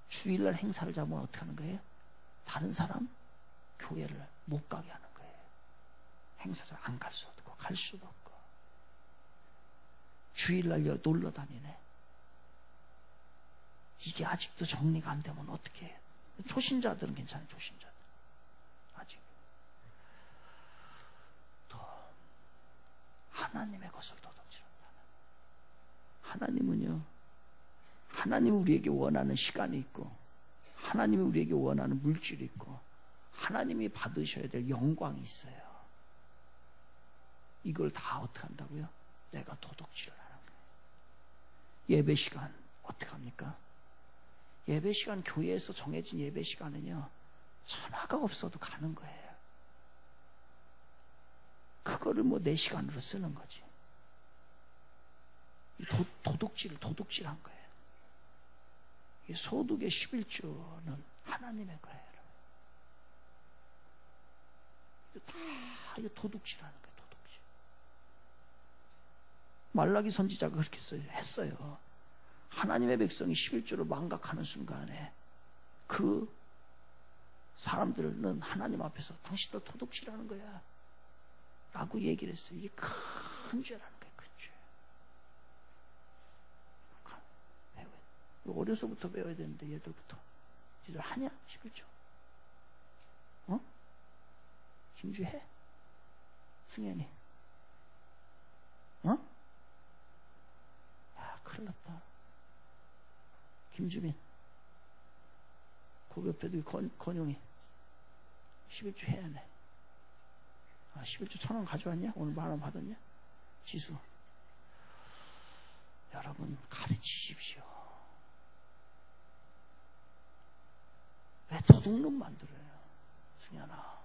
주일날 행사를 잡으면 어떻게 하는 거예요? 다른 사람 교회를 못 가게 하는 거예요. 행사를 안 갈 수 없고 갈 수도 없고. 주일날 놀러 다니네. 이게 아직도 정리가 안 되면 어떻게 해요? 초신자들은 괜찮아요. 초신자들 아직. 또 하나님의 것을 도둑질한다는. 하나님은요, 하나님이 우리에게 원하는 시간이 있고, 하나님이 우리에게 원하는 물질이 있고, 하나님이 받으셔야 될 영광이 있어요. 이걸 다 어떻게 한다고요? 내가 도둑질을 하는 거예요. 예배 시간 어떻게 합니까? 예배 시간, 교회에서 정해진 예배 시간은요, 천하가 없어도 가는 거예요. 그거를 뭐 내 시간으로 쓰는 거지. 도둑질한 거예요. 이 소득의 11조는 하나님의 거예요. 이거 도둑질하는 거예요. 도둑질. 말라기 선지자가 그렇게 했어요. 하나님의 백성이 11조를 망각하는 순간에 그 사람들은 하나님 앞에서 당신들 도둑질하는 거야 라고 얘기를 했어요. 이게 큰 죄라는 거예요. 큰 죄. 배워야 돼. 어려서부터 배워야 되는데 얘들부터. 얘들 하냐? 11조? 김주 해? 승현이? 야, 큰일 났다. 김주민, 그 옆에도 권용이 11조 해야 해. 11조 1,000원 가져왔냐? 오늘 10,000원 받았냐? 지수, 여러분 가르치십시오. 왜 도둑놈 만들어요? 승현아,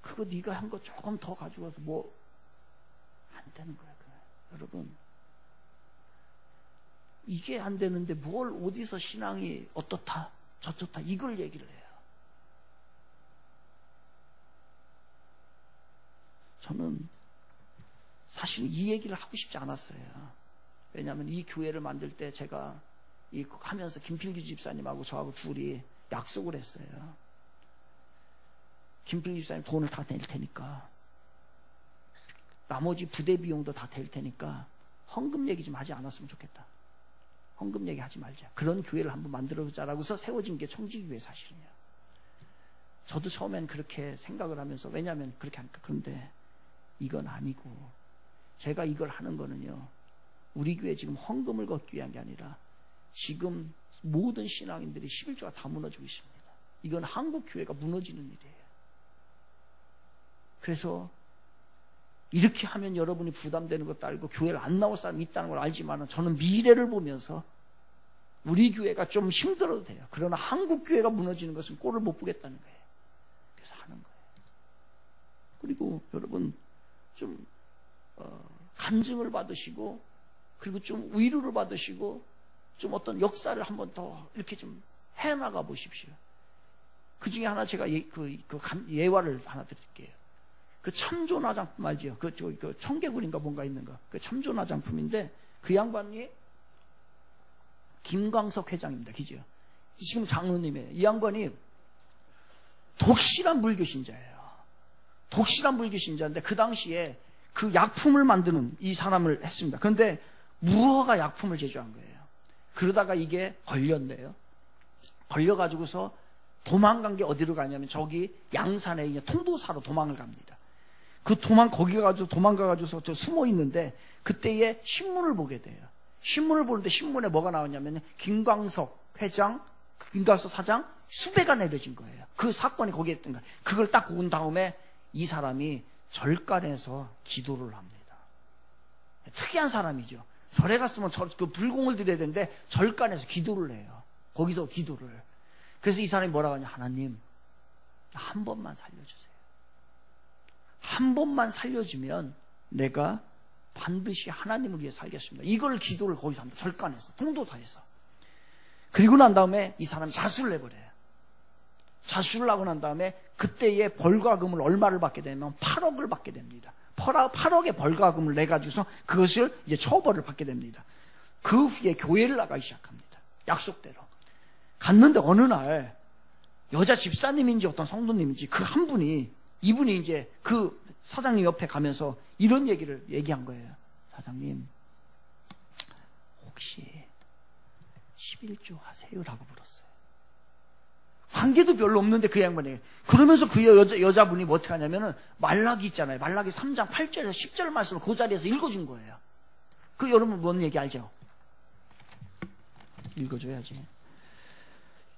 그거 네가 한 거 조금 더 가져가서 뭐 안 되는 거야. 여러분, 이게 안 되는데 뭘 어디서 신앙이 어떻다 저렇다 이걸 얘기를 해요. 저는 사실 이 얘기를 하고 싶지 않았어요. 왜냐하면 이 교회를 만들 때 제가 하면서 김필규 집사님하고 저하고 둘이 약속을 했어요. 김필규 집사님 돈을 다 낼 테니까, 나머지 부대 비용도 다 될 테니까 헌금 얘기 좀 하지 않았으면 좋겠다. 헌금 얘기 하지 말자. 그런 교회를 한번 만들어보자라고서 세워진 게 청지교회 사실이에요. 저도 처음엔 그렇게 생각을 하면서, 왜냐하면 그렇게 하니까. 그런데 이건 아니고, 제가 이걸 하는 거는요, 우리 교회 지금 헌금을 걷기 위한 게 아니라 지금 모든 신앙인들이 11조가 다 무너지고 있습니다. 이건 한국 교회가 무너지는 일이에요. 그래서 이렇게 하면 여러분이 부담되는 것도 알고 교회를 안 나올 사람이 있다는 걸 알지만, 저는 미래를 보면서 우리 교회가 좀 힘들어도 돼요. 그러나 한국 교회가 무너지는 것은 꼴을 못 보겠다는 거예요. 그래서 하는 거예요. 그리고 여러분 좀 간증을 받으시고, 그리고 좀 위로를 받으시고, 좀 어떤 역사를 한번 더 이렇게 좀 해나가 보십시오. 그 중에 하나 제가 예화를 하나 드릴게요. 그 참조나 장품 알죠? 그 청개구리인가 뭔가 있는 거. 그 참조나 장품인데, 그 양반이 김광석 회장입니다. 그죠? 지금 장로님이에요. 이 양반이 독실한 불교신자예요. 독실한 불교신자인데, 그 당시에 그 약품을 만드는 이 사람을 했습니다. 그런데 무허가 약품을 제조한 거예요. 그러다가 이게 걸렸네요. 걸려가지고서 도망간 게 어디로 가냐면, 저기 양산에 이제 통도사로 도망을 갑니다. 거기 가가지고 도망가가지고서 저 숨어 있는데, 그때에 신문을 보게 돼요. 신문을 보는데 신문에 뭐가 나왔냐면, 김광석 회장, 김광석 사장 수배가 내려진 거예요. 그 사건이 거기에 있던 거예요. 그걸 딱 본 다음에 이 사람이 절간에서 기도를 합니다. 특이한 사람이죠. 절에 갔으면 그 불공을 드려야 되는데 절간에서 기도를 해요. 거기서 기도를. 그래서 이 사람이 뭐라고 하냐, 하나님, 한 번만 살려주세요. 한 번만 살려주면 내가 반드시 하나님을 위해 살겠습니다. 이걸 기도를 거기서 합니다. 절간에서, 통도사에서. 그리고 난 다음에 이 사람이 자수를 해버려요. 자수를 하고 난 다음에 그때의 벌과금을 얼마를 받게 되면 8억을 받게 됩니다. 8억의 벌과금을 내가지고서 그것을 이제 처벌을 받게 됩니다. 그 후에 교회를 나가기 시작합니다. 약속대로. 갔는데 어느 날 여자 집사님인지 어떤 성도님인지 그 한 분이, 이분이 이제 그 사장님 옆에 가면서 이런 얘기를 얘기한 거예요. 사장님, 혹시 11조 하세요라고 물었어요. 관계도 별로 없는데 그 양반이. 그러면서 그 여자분이 뭐 어떻게 하냐면은 말라기 있잖아요. 말라기 3장 8절에서 10절 말씀을 그 자리에서 읽어준 거예요. 그 여러분 뭔 얘기 알죠? 읽어줘야지.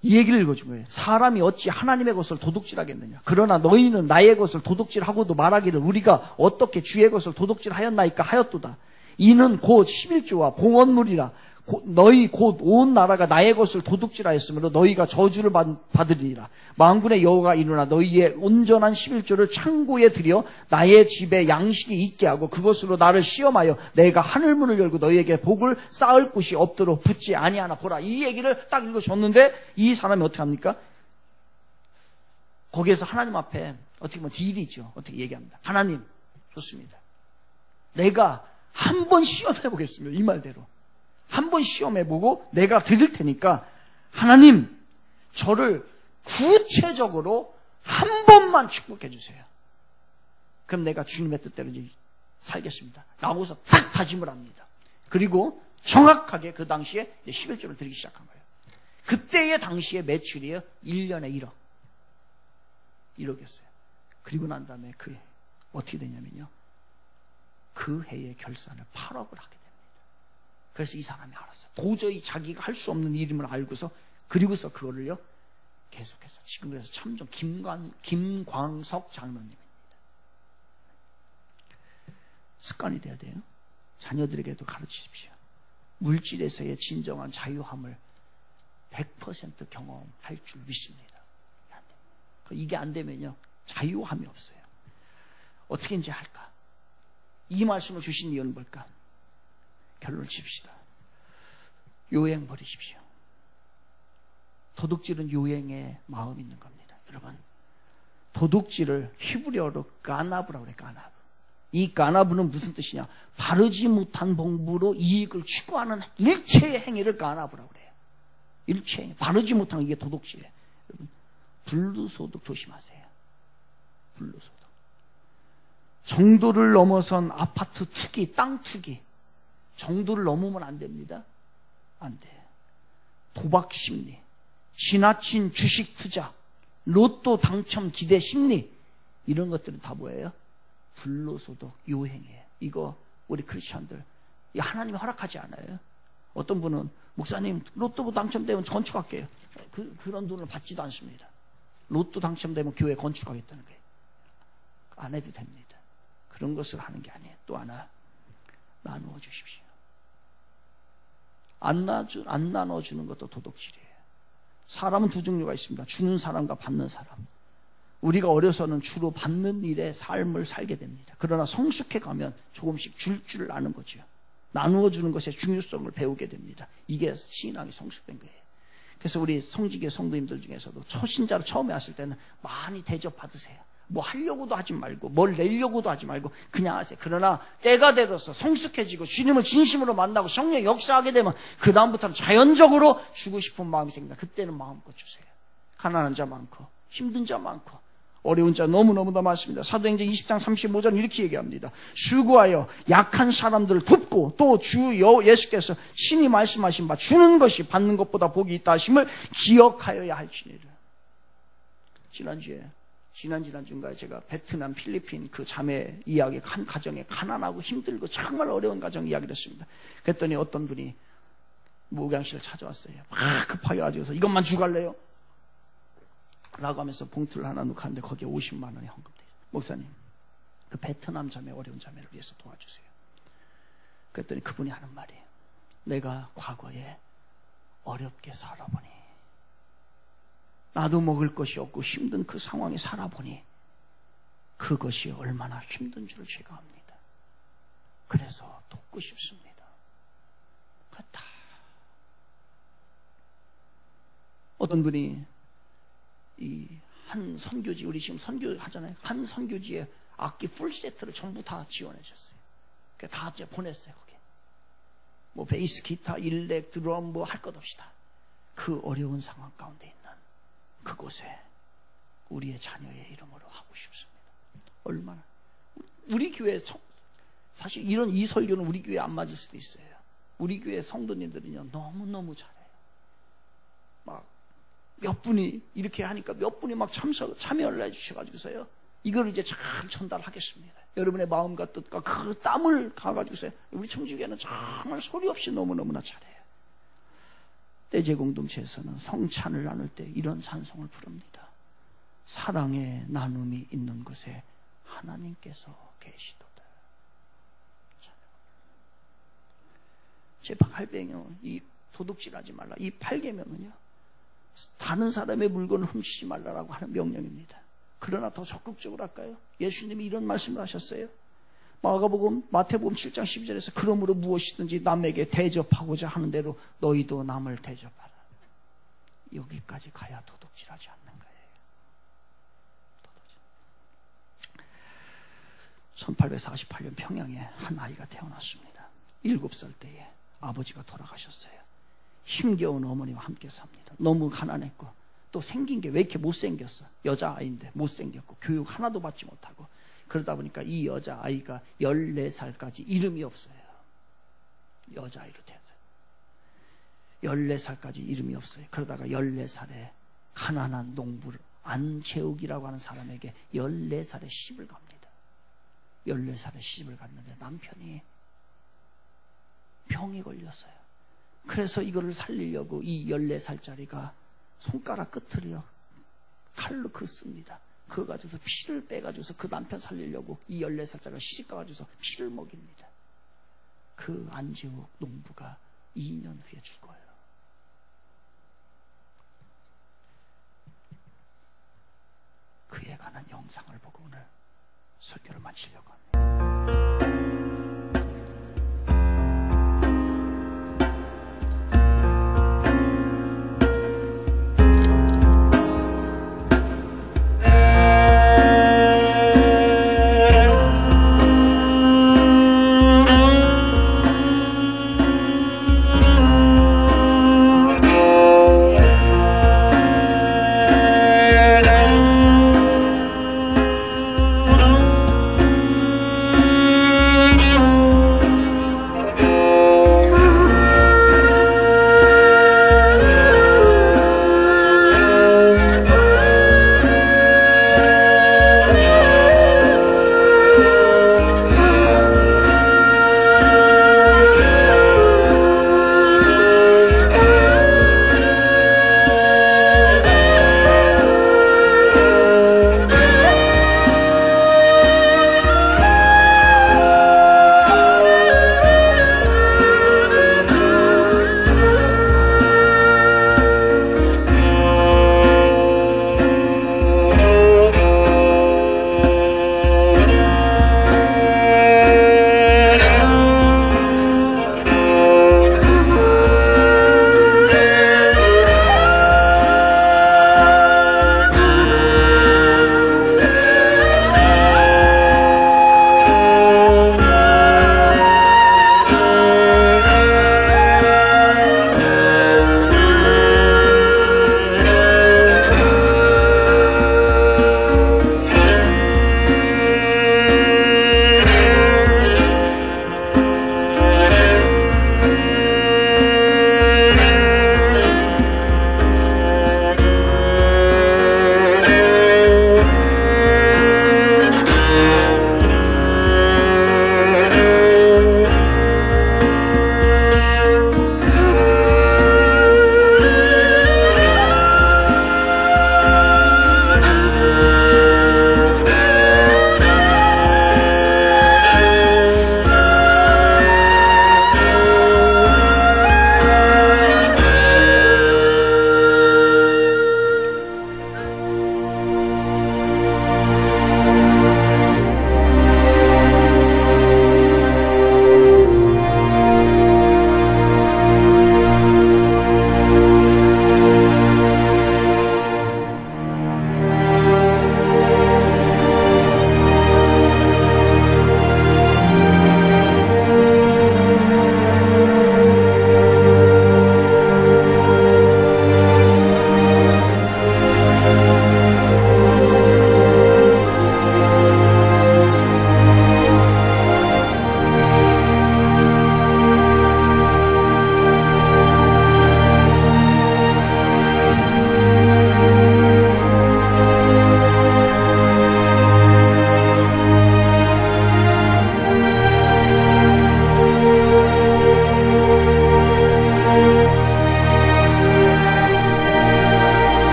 이 얘기를 읽어준 거예요. 사람이 어찌 하나님의 것을 도둑질하겠느냐. 그러나 너희는 나의 것을 도둑질하고도 말하기를 우리가 어떻게 주의 것을 도둑질하였나이까 하였도다. 이는 곧 11조와 봉헌물이라. 너희 곧 온 나라가 나의 것을 도둑질하였으므로 너희가 저주를 받으리라. 만군의 여호와가 이르나 너희의 온전한 11조를 창고에 들여 나의 집에 양식이 있게 하고 그것으로 나를 시험하여 내가 하늘문을 열고 너희에게 복을 쌓을 곳이 없도록 붙지 아니하나 보라. 이 얘기를 딱 읽어줬는데 이 사람이 어떻게 합니까? 거기에서 하나님 앞에 어떻게 보면 딜이죠. 어떻게 얘기합니다. 하나님, 좋습니다. 내가 한번 시험해 보겠습니다. 이 말대로. 한번 시험해보고 내가 드릴 테니까 하나님, 저를 구체적으로 한 번만 축복해 주세요. 그럼 내가 주님의 뜻대로 살겠습니다. 라고서 딱 다짐을 합니다. 그리고 정확하게 그 당시에 11조를 드리기 시작한 거예요. 그때의 당시의 매출이요 1년에 1억. 1억이었어요. 그리고 난 다음에 그 해 어떻게 되냐면요, 그 해의 결산을 8억을 하게 됩니다. 그래서 이 사람이 알았어요. 도저히 자기가 할 수 없는 일임을 알고서, 그리고서 그거를요 계속해서 지금 그래서 참정 김광석 장로님입니다. 습관이 돼야 돼요. 자녀들에게도 가르치십시오. 물질에서의 진정한 자유함을 100% 경험할 줄 믿습니다. 이게 안 되면요 자유함이 없어요. 어떻게 이제 할까? 이 말씀을 주신 이유는 뭘까? 결론을 칩시다. 요행 버리십시오. 도둑질은 요행의 마음이 있는 겁니다. 여러분, 도둑질을 히브리어로 까나브라고 그래요. 까나브. 이 가나브는 무슨 뜻이냐? 바르지 못한 방법으로 이익을 추구하는 일체의 행위를 가나브라고 그래요. 일체 행위. 바르지 못한 이게 도둑질이에요. 여러분, 불로소득 조심하세요. 불로소득. 정도를 넘어선 아파트 투기, 땅 투기. 정도를 넘으면 안 됩니다. 안 돼. 도박 심리, 지나친 주식 투자, 로또 당첨 기대 심리, 이런 것들은 다 뭐예요? 불로소득 요행이에요. 이거 우리 크리스천들 하나님이 허락하지 않아요. 어떤 분은 목사님 로또 당첨되면 건축할게요. 그런 돈을 받지도 않습니다. 로또 당첨되면 교회 건축하겠다는 거예요. 안 해도 됩니다. 그런 것을 하는 게 아니에요. 또 하나 나누어 주십시오. 안 나눠주는 것도 도둑질이에요. 사람은 두 종류가 있습니다. 주는 사람과 받는 사람. 우리가 어려서는 주로 받는 일의 삶을 살게 됩니다. 그러나 성숙해 가면 조금씩 줄 아는 거죠. 나누어 주는 것의 중요성을 배우게 됩니다. 이게 신앙이 성숙된 거예요. 그래서 우리 성직의 성도님들 중에서도 초신자로 처음에 왔을 때는 많이 대접 받으세요. 뭐 하려고도 하지 말고 뭘 내려고도 하지 말고 그냥 하세요. 그러나 때가 되어서 성숙해지고 주님을 진심으로 만나고 성령 역사하게 되면 그 다음부터는 자연적으로 주고 싶은 마음이 생긴다. 그때는 마음껏 주세요. 가난한 자 많고 힘든 자 많고 어려운 자 너무너무 더 많습니다. 사도행전 20장 35절 이렇게 얘기합니다. 수고하여 약한 사람들을 돕고 또 주 예수께서 친히 말씀하신 바 주는 것이 받는 것보다 복이 있다 하심을 기억하여야 할지니라. 지난주인가에 제가 베트남, 필리핀 그 자매 이야기, 한 가정에 가난하고 힘들고 정말 어려운 가정 이야기를 했습니다. 그랬더니 어떤 분이 목양실을 찾아왔어요. 막 급하게 와서 이것만 주갈래요? 라고 하면서 봉투를 하나 놓고 하는데 거기에 50만 원이 헌금돼 있어요. 목사님, 그 베트남 자매, 어려운 자매를 위해서 도와주세요. 그랬더니 그분이 하는 말이에요. 내가 과거에 어렵게 살아보니 나도 먹을 것이 없고 힘든 그 상황에 살아보니 그것이 얼마나 힘든 줄을 제가 압니다. 그래서 돕고 싶습니다. 그렇다. 어떤 분이 이 한 선교지, 우리 지금 선교 하잖아요. 한 선교지에 악기 풀 세트를 전부 다 지원해 줬어요. 다 이제 보냈어요. 거기 뭐 베이스, 기타, 일렉, 드럼 뭐 할 것 없이 다. 그 어려운 상황 가운데 있는 그곳에 우리의 자녀의 이름으로 하고 싶습니다. 얼마나 우리 교회 사실 이 설교는 우리 교회 안 맞을 수도 있어요. 우리 교회 성도님들은요 너무너무 잘해요. 막 몇 분이 이렇게 하니까 몇 분이 막 참여를 해주셔가지고서요 이걸 이제 잘 전달하겠습니다. 여러분의 마음과 뜻과 그 땀을 가가지고서요 우리 청지교회는 정말 소리 없이 너무너무나 잘해요. 대제공동체에서는 성찬을 나눌 때 이런 찬송을 부릅니다. 사랑의 나눔이 있는 곳에 하나님께서 계시도다. 제 8배경 이 도둑질하지 말라. 이 8계명은요 다른 사람의 물건을 훔치지 말라라고 하는 명령입니다. 그러나 더 적극적으로 할까요? 예수님이 이런 말씀을 하셨어요. 마태복음 7장 12절에서 그러므로 무엇이든지 남에게 대접하고자 하는 대로 너희도 남을 대접하라. 여기까지 가야 도둑질하지 않는 거예요. 1848년 평양에 한 아이가 태어났습니다. 7살 때에 아버지가 돌아가셨어요. 힘겨운 어머니와 함께 삽니다. 너무 가난했고 또 생긴 게 왜 이렇게 못생겼어? 여자아이인데 못생겼고 교육 하나도 받지 못하고 그러다 보니까 이 여자아이가 14살까지 이름이 없어요. 여자아이로 태어났어요. 14살까지 이름이 없어요. 그러다가 14살에 가난한 농부를 안재욱이라고 하는 사람에게 14살에 시집을 갑니다. 14살에 시집을 갔는데 남편이 병이 걸렸어요. 그래서 이거를 살리려고 이 14살짜리가 손가락 끝을 칼로 긋습니다. 그거 가지고서 피를 빼가지고서 그 남편 살리려고 이 14살짜리가 시집 가가지고서 피를 먹입니다. 그 안재욱 농부가 2년 후에 죽어요. 그에 관한 영상을 보고 오늘 설교를 마치려고 합니다.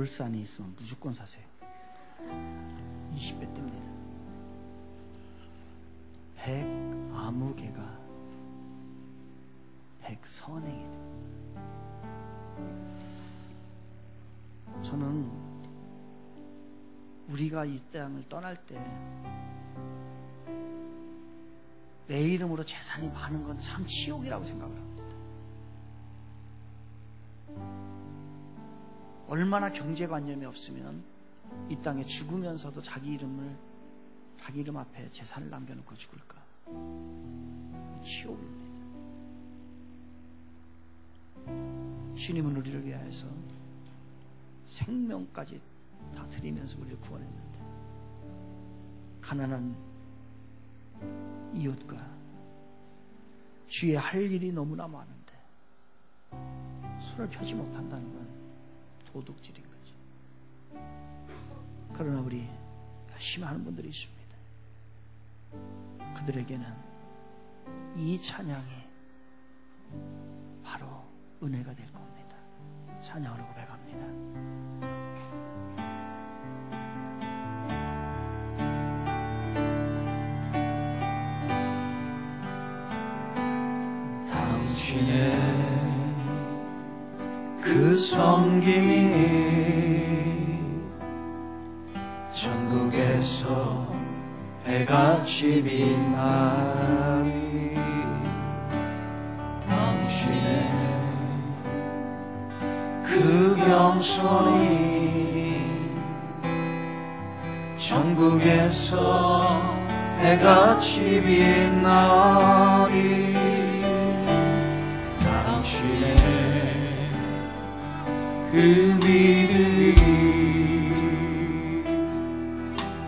울산이 있으면 무조건 사세요. 20배 뜹니다. 100 아무개가 100 선행이 돼. 저는 우리가 이 땅을 떠날 때 내 이름으로 재산이 많은 건 참 치욕이라고 생각을 합니다. 얼마나 경제관념이 없으면 이 땅에 죽으면서도 자기 이름 앞에 재산을 남겨놓고 죽을까? 치욕입니다. 주님은 우리를 위하여서 생명까지 다 드리면서 우리를 구원했는데, 가난한 이웃과 주위에 할 일이 너무나 많은데 손을 펴지 못한다는 건 도둑질인 거지. 그러나 우리 열심히 하는 분들이 있습니다. 그들에게는 이 찬양이 바로 은혜가 될 겁니다. 찬양으로 고백합니다. 당신의 그 섬김이 천국에서 해같이 빛나리. 당신의 그 겸손이 천국에서 해같이 빛나리. 당신의 그 믿음이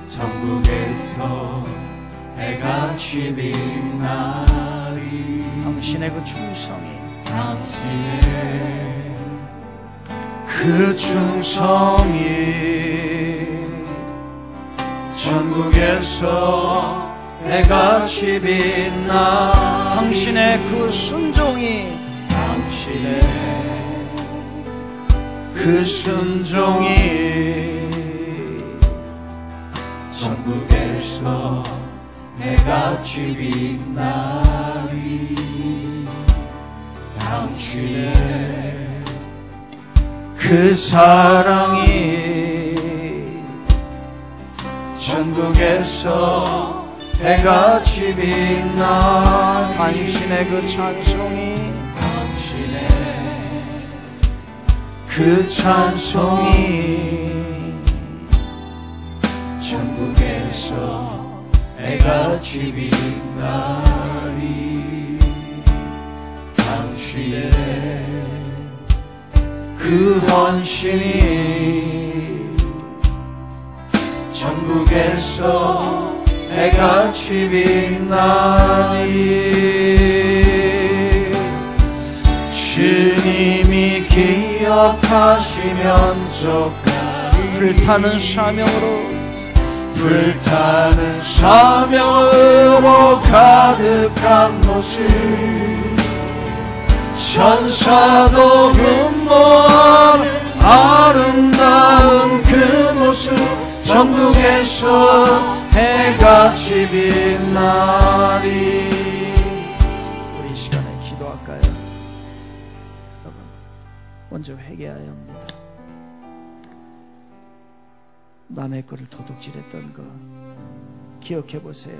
천국에서 해같이 빛나리. 당신의 그 충성이, 당신의 그 충성이 천국에서 해같이 빛나. 당신의 그 순종이, 당신의 그 순종이 천국에서 해같이 빛나리. 당신의 그 사랑이 천국에서 해같이 빛나리. 당신의 그 찬송이, 당신의 그 찬송이 천국에서 해같이 빛나리. 당신의 그 헌신이 천국에서 해같이 빛나리. 주님이 기억하시면 족하리. 불타는 사명으로, 불타는 사명으로 가득한 모습, 천사도 흠모하는 아름다운 그 모습 천국에서 해같이 빛나리. 우리 이 시간에 기도할까요? 여러분, 먼저 회개해야 합니다. 남의 거를 도둑질했던 거 기억해 보세요.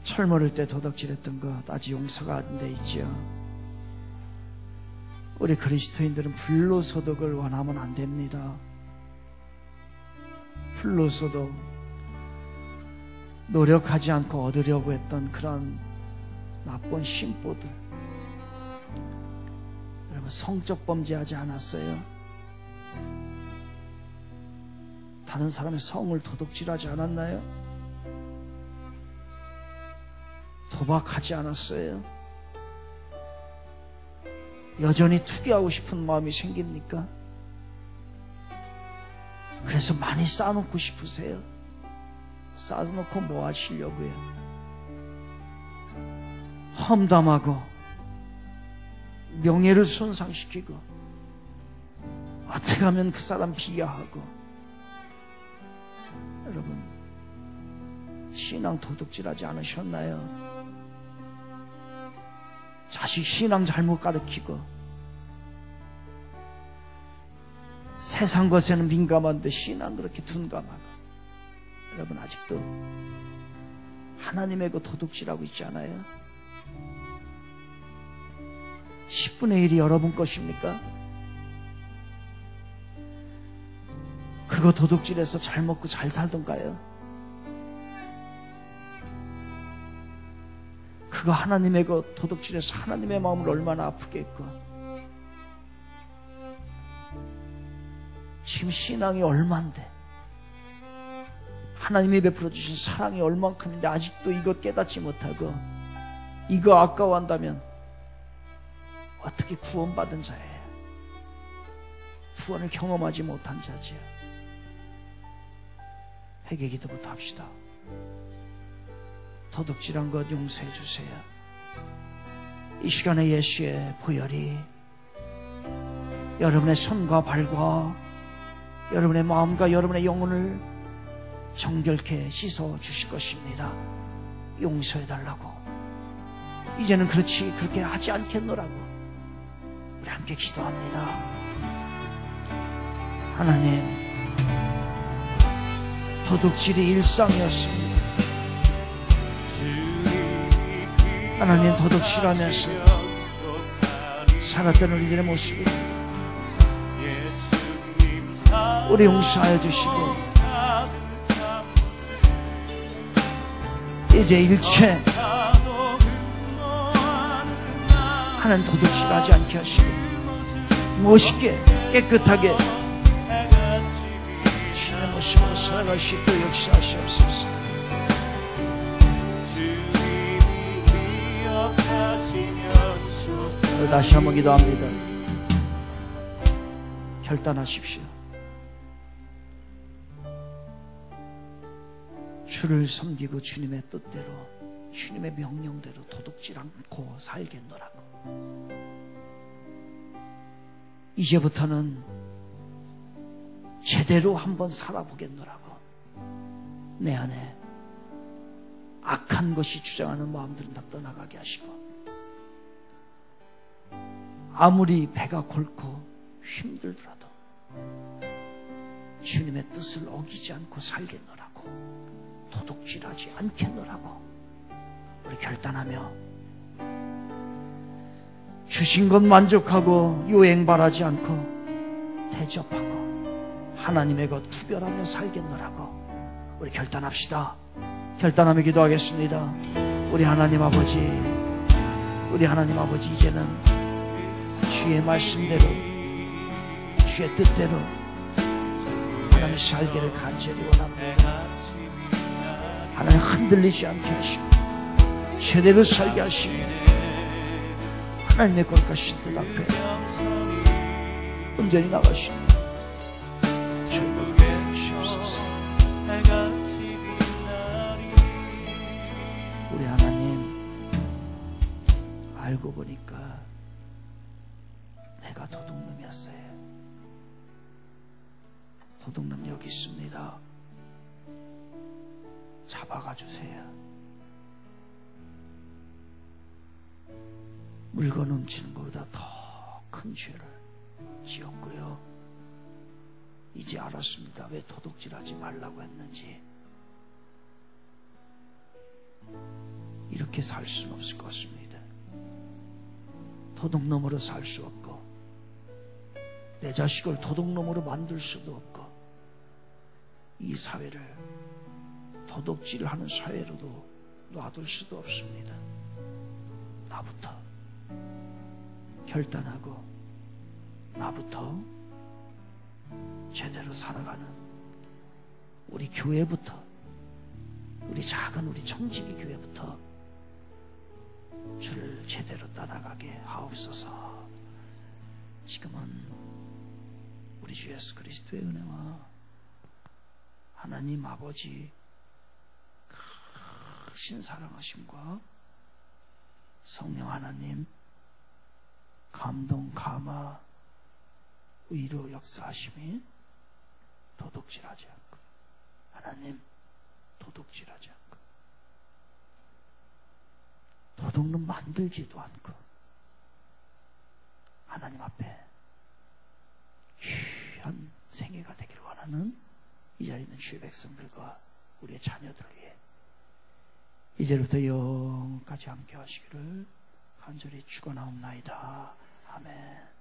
철 모를 때 도둑질했던 거 아직 용서가 안 돼 있죠. 우리 그리스도인들은 불로소득을 원하면 안 됩니다. 불로소득, 노력하지 않고 얻으려고 했던 그런 나쁜 심보들. 여러분, 성적 범죄하지 않았어요? 다른 사람의 성을 도둑질하지 않았나요? 도박하지 않았어요? 여전히 투기하고 싶은 마음이 생깁니까? 그래서 많이 쌓아놓고 싶으세요? 쌓아놓고 뭐 하시려고요? 험담하고 명예를 손상시키고 어떻게 하면 그 사람 비하하고. 여러분, 신앙 도둑질하지 않으셨나요? 자식 신앙 잘못 가르치고 세상 것에는 민감한데 신앙 그렇게 둔감하고. 여러분, 아직도 하나님의 그 도둑질하고 있지 않아요? 10분의 1이 여러분 것입니까? 그거 도둑질해서 잘 먹고 잘 살던가요? 그거 하나님의 거 도둑질해서 하나님의 마음을 얼마나 아프게 했고. 지금 신앙이 얼만데, 하나님이 베풀어 주신 사랑이 얼만큼인데 아직도 이거 깨닫지 못하고 이거 아까워한다면 어떻게 구원받은 자예요? 구원을 경험하지 못한 자지요. 회개 기도부터 합시다. 도둑질한 것 용서해 주세요. 이 시간에 예수의 보혈이 여러분의 손과 발과 여러분의 마음과 여러분의 영혼을 정결케 씻어 주실 것입니다. 용서해 달라고. 이제는 그렇게 하지 않겠노라고. 우리 함께 기도합니다. 하나님, 도둑질이 일상이었습니다. 하나님, 도둑질하면서 살았던 우리들의 모습을 우리 용서하여 주시고, 이제 일체 하나님 도둑질하지 않게 하시고 멋있게 깨끗하게 주님의 모습으로 살아갈 수 있도록 역사하시옵소서. 다시 한번 기도합니다. 결단하십시오. 주를 섬기고 주님의 뜻대로, 주님의 명령대로 도둑질 않고 살겠노라고. 이제부터는 제대로 한번 살아보겠노라고. 내 안에 악한 것이 주장하는 마음들은 다 떠나가게 하시고, 아무리 배가 골고 힘들더라도 주님의 뜻을 어기지 않고 살겠노라고, 도둑질하지 않겠노라고 우리 결단하며 주신 것 만족하고 유행 바라지 않고 대접하고 하나님의 것 구별하며 살겠노라고 우리 결단합시다. 결단하며 기도하겠습니다. 우리 하나님 아버지, 이제는 주의 말씀대로, 주의 뜻대로 하나님 살기를 간절히 원합니다. 하나님 흔들리지 않게 하시고 제대로 살게 하시고 하나님의 거룩하신 뜻 앞에 온전히 나가시고 즐겁게 주시옵소서. 우리 하나님, 알고 보니까 내가 도둑놈이었어요. 도둑놈 여기 있습니다. 잡아가 주세요. 물건 훔치는 것보다 더 큰 죄를 지었고요. 이제 알았습니다. 왜 도둑질하지 말라고 했는지. 이렇게 살 수는 없을 것 같습니다. 도둑놈으로 살 수 없고 내 자식을 도둑놈으로 만들 수도 없고 이 사회를 도둑질을 하는 사회로도 놔둘 수도 없습니다. 나부터 결단하고 나부터 제대로 살아가는 우리 교회부터, 우리 작은 우리 청지기 교회부터 주를 제대로 따라가게 하옵소서. 지금은 우리 주 예수 그리스도의 은혜와 하나님 아버지 크신 사랑하심과 성령 하나님 감동 감화 의로 역사하심이 도둑질하지 않고, 하나님 도둑질하지 않고, 도둑은 만들지도 않고, 하나님 앞에 귀한 생애가 되기를 원하는 이 자리에 있는 주의 백성들과 우리의 자녀들을 위해 이제부터 영까지 함께 하시기를 간절히 축원하옵나이다. 아멘.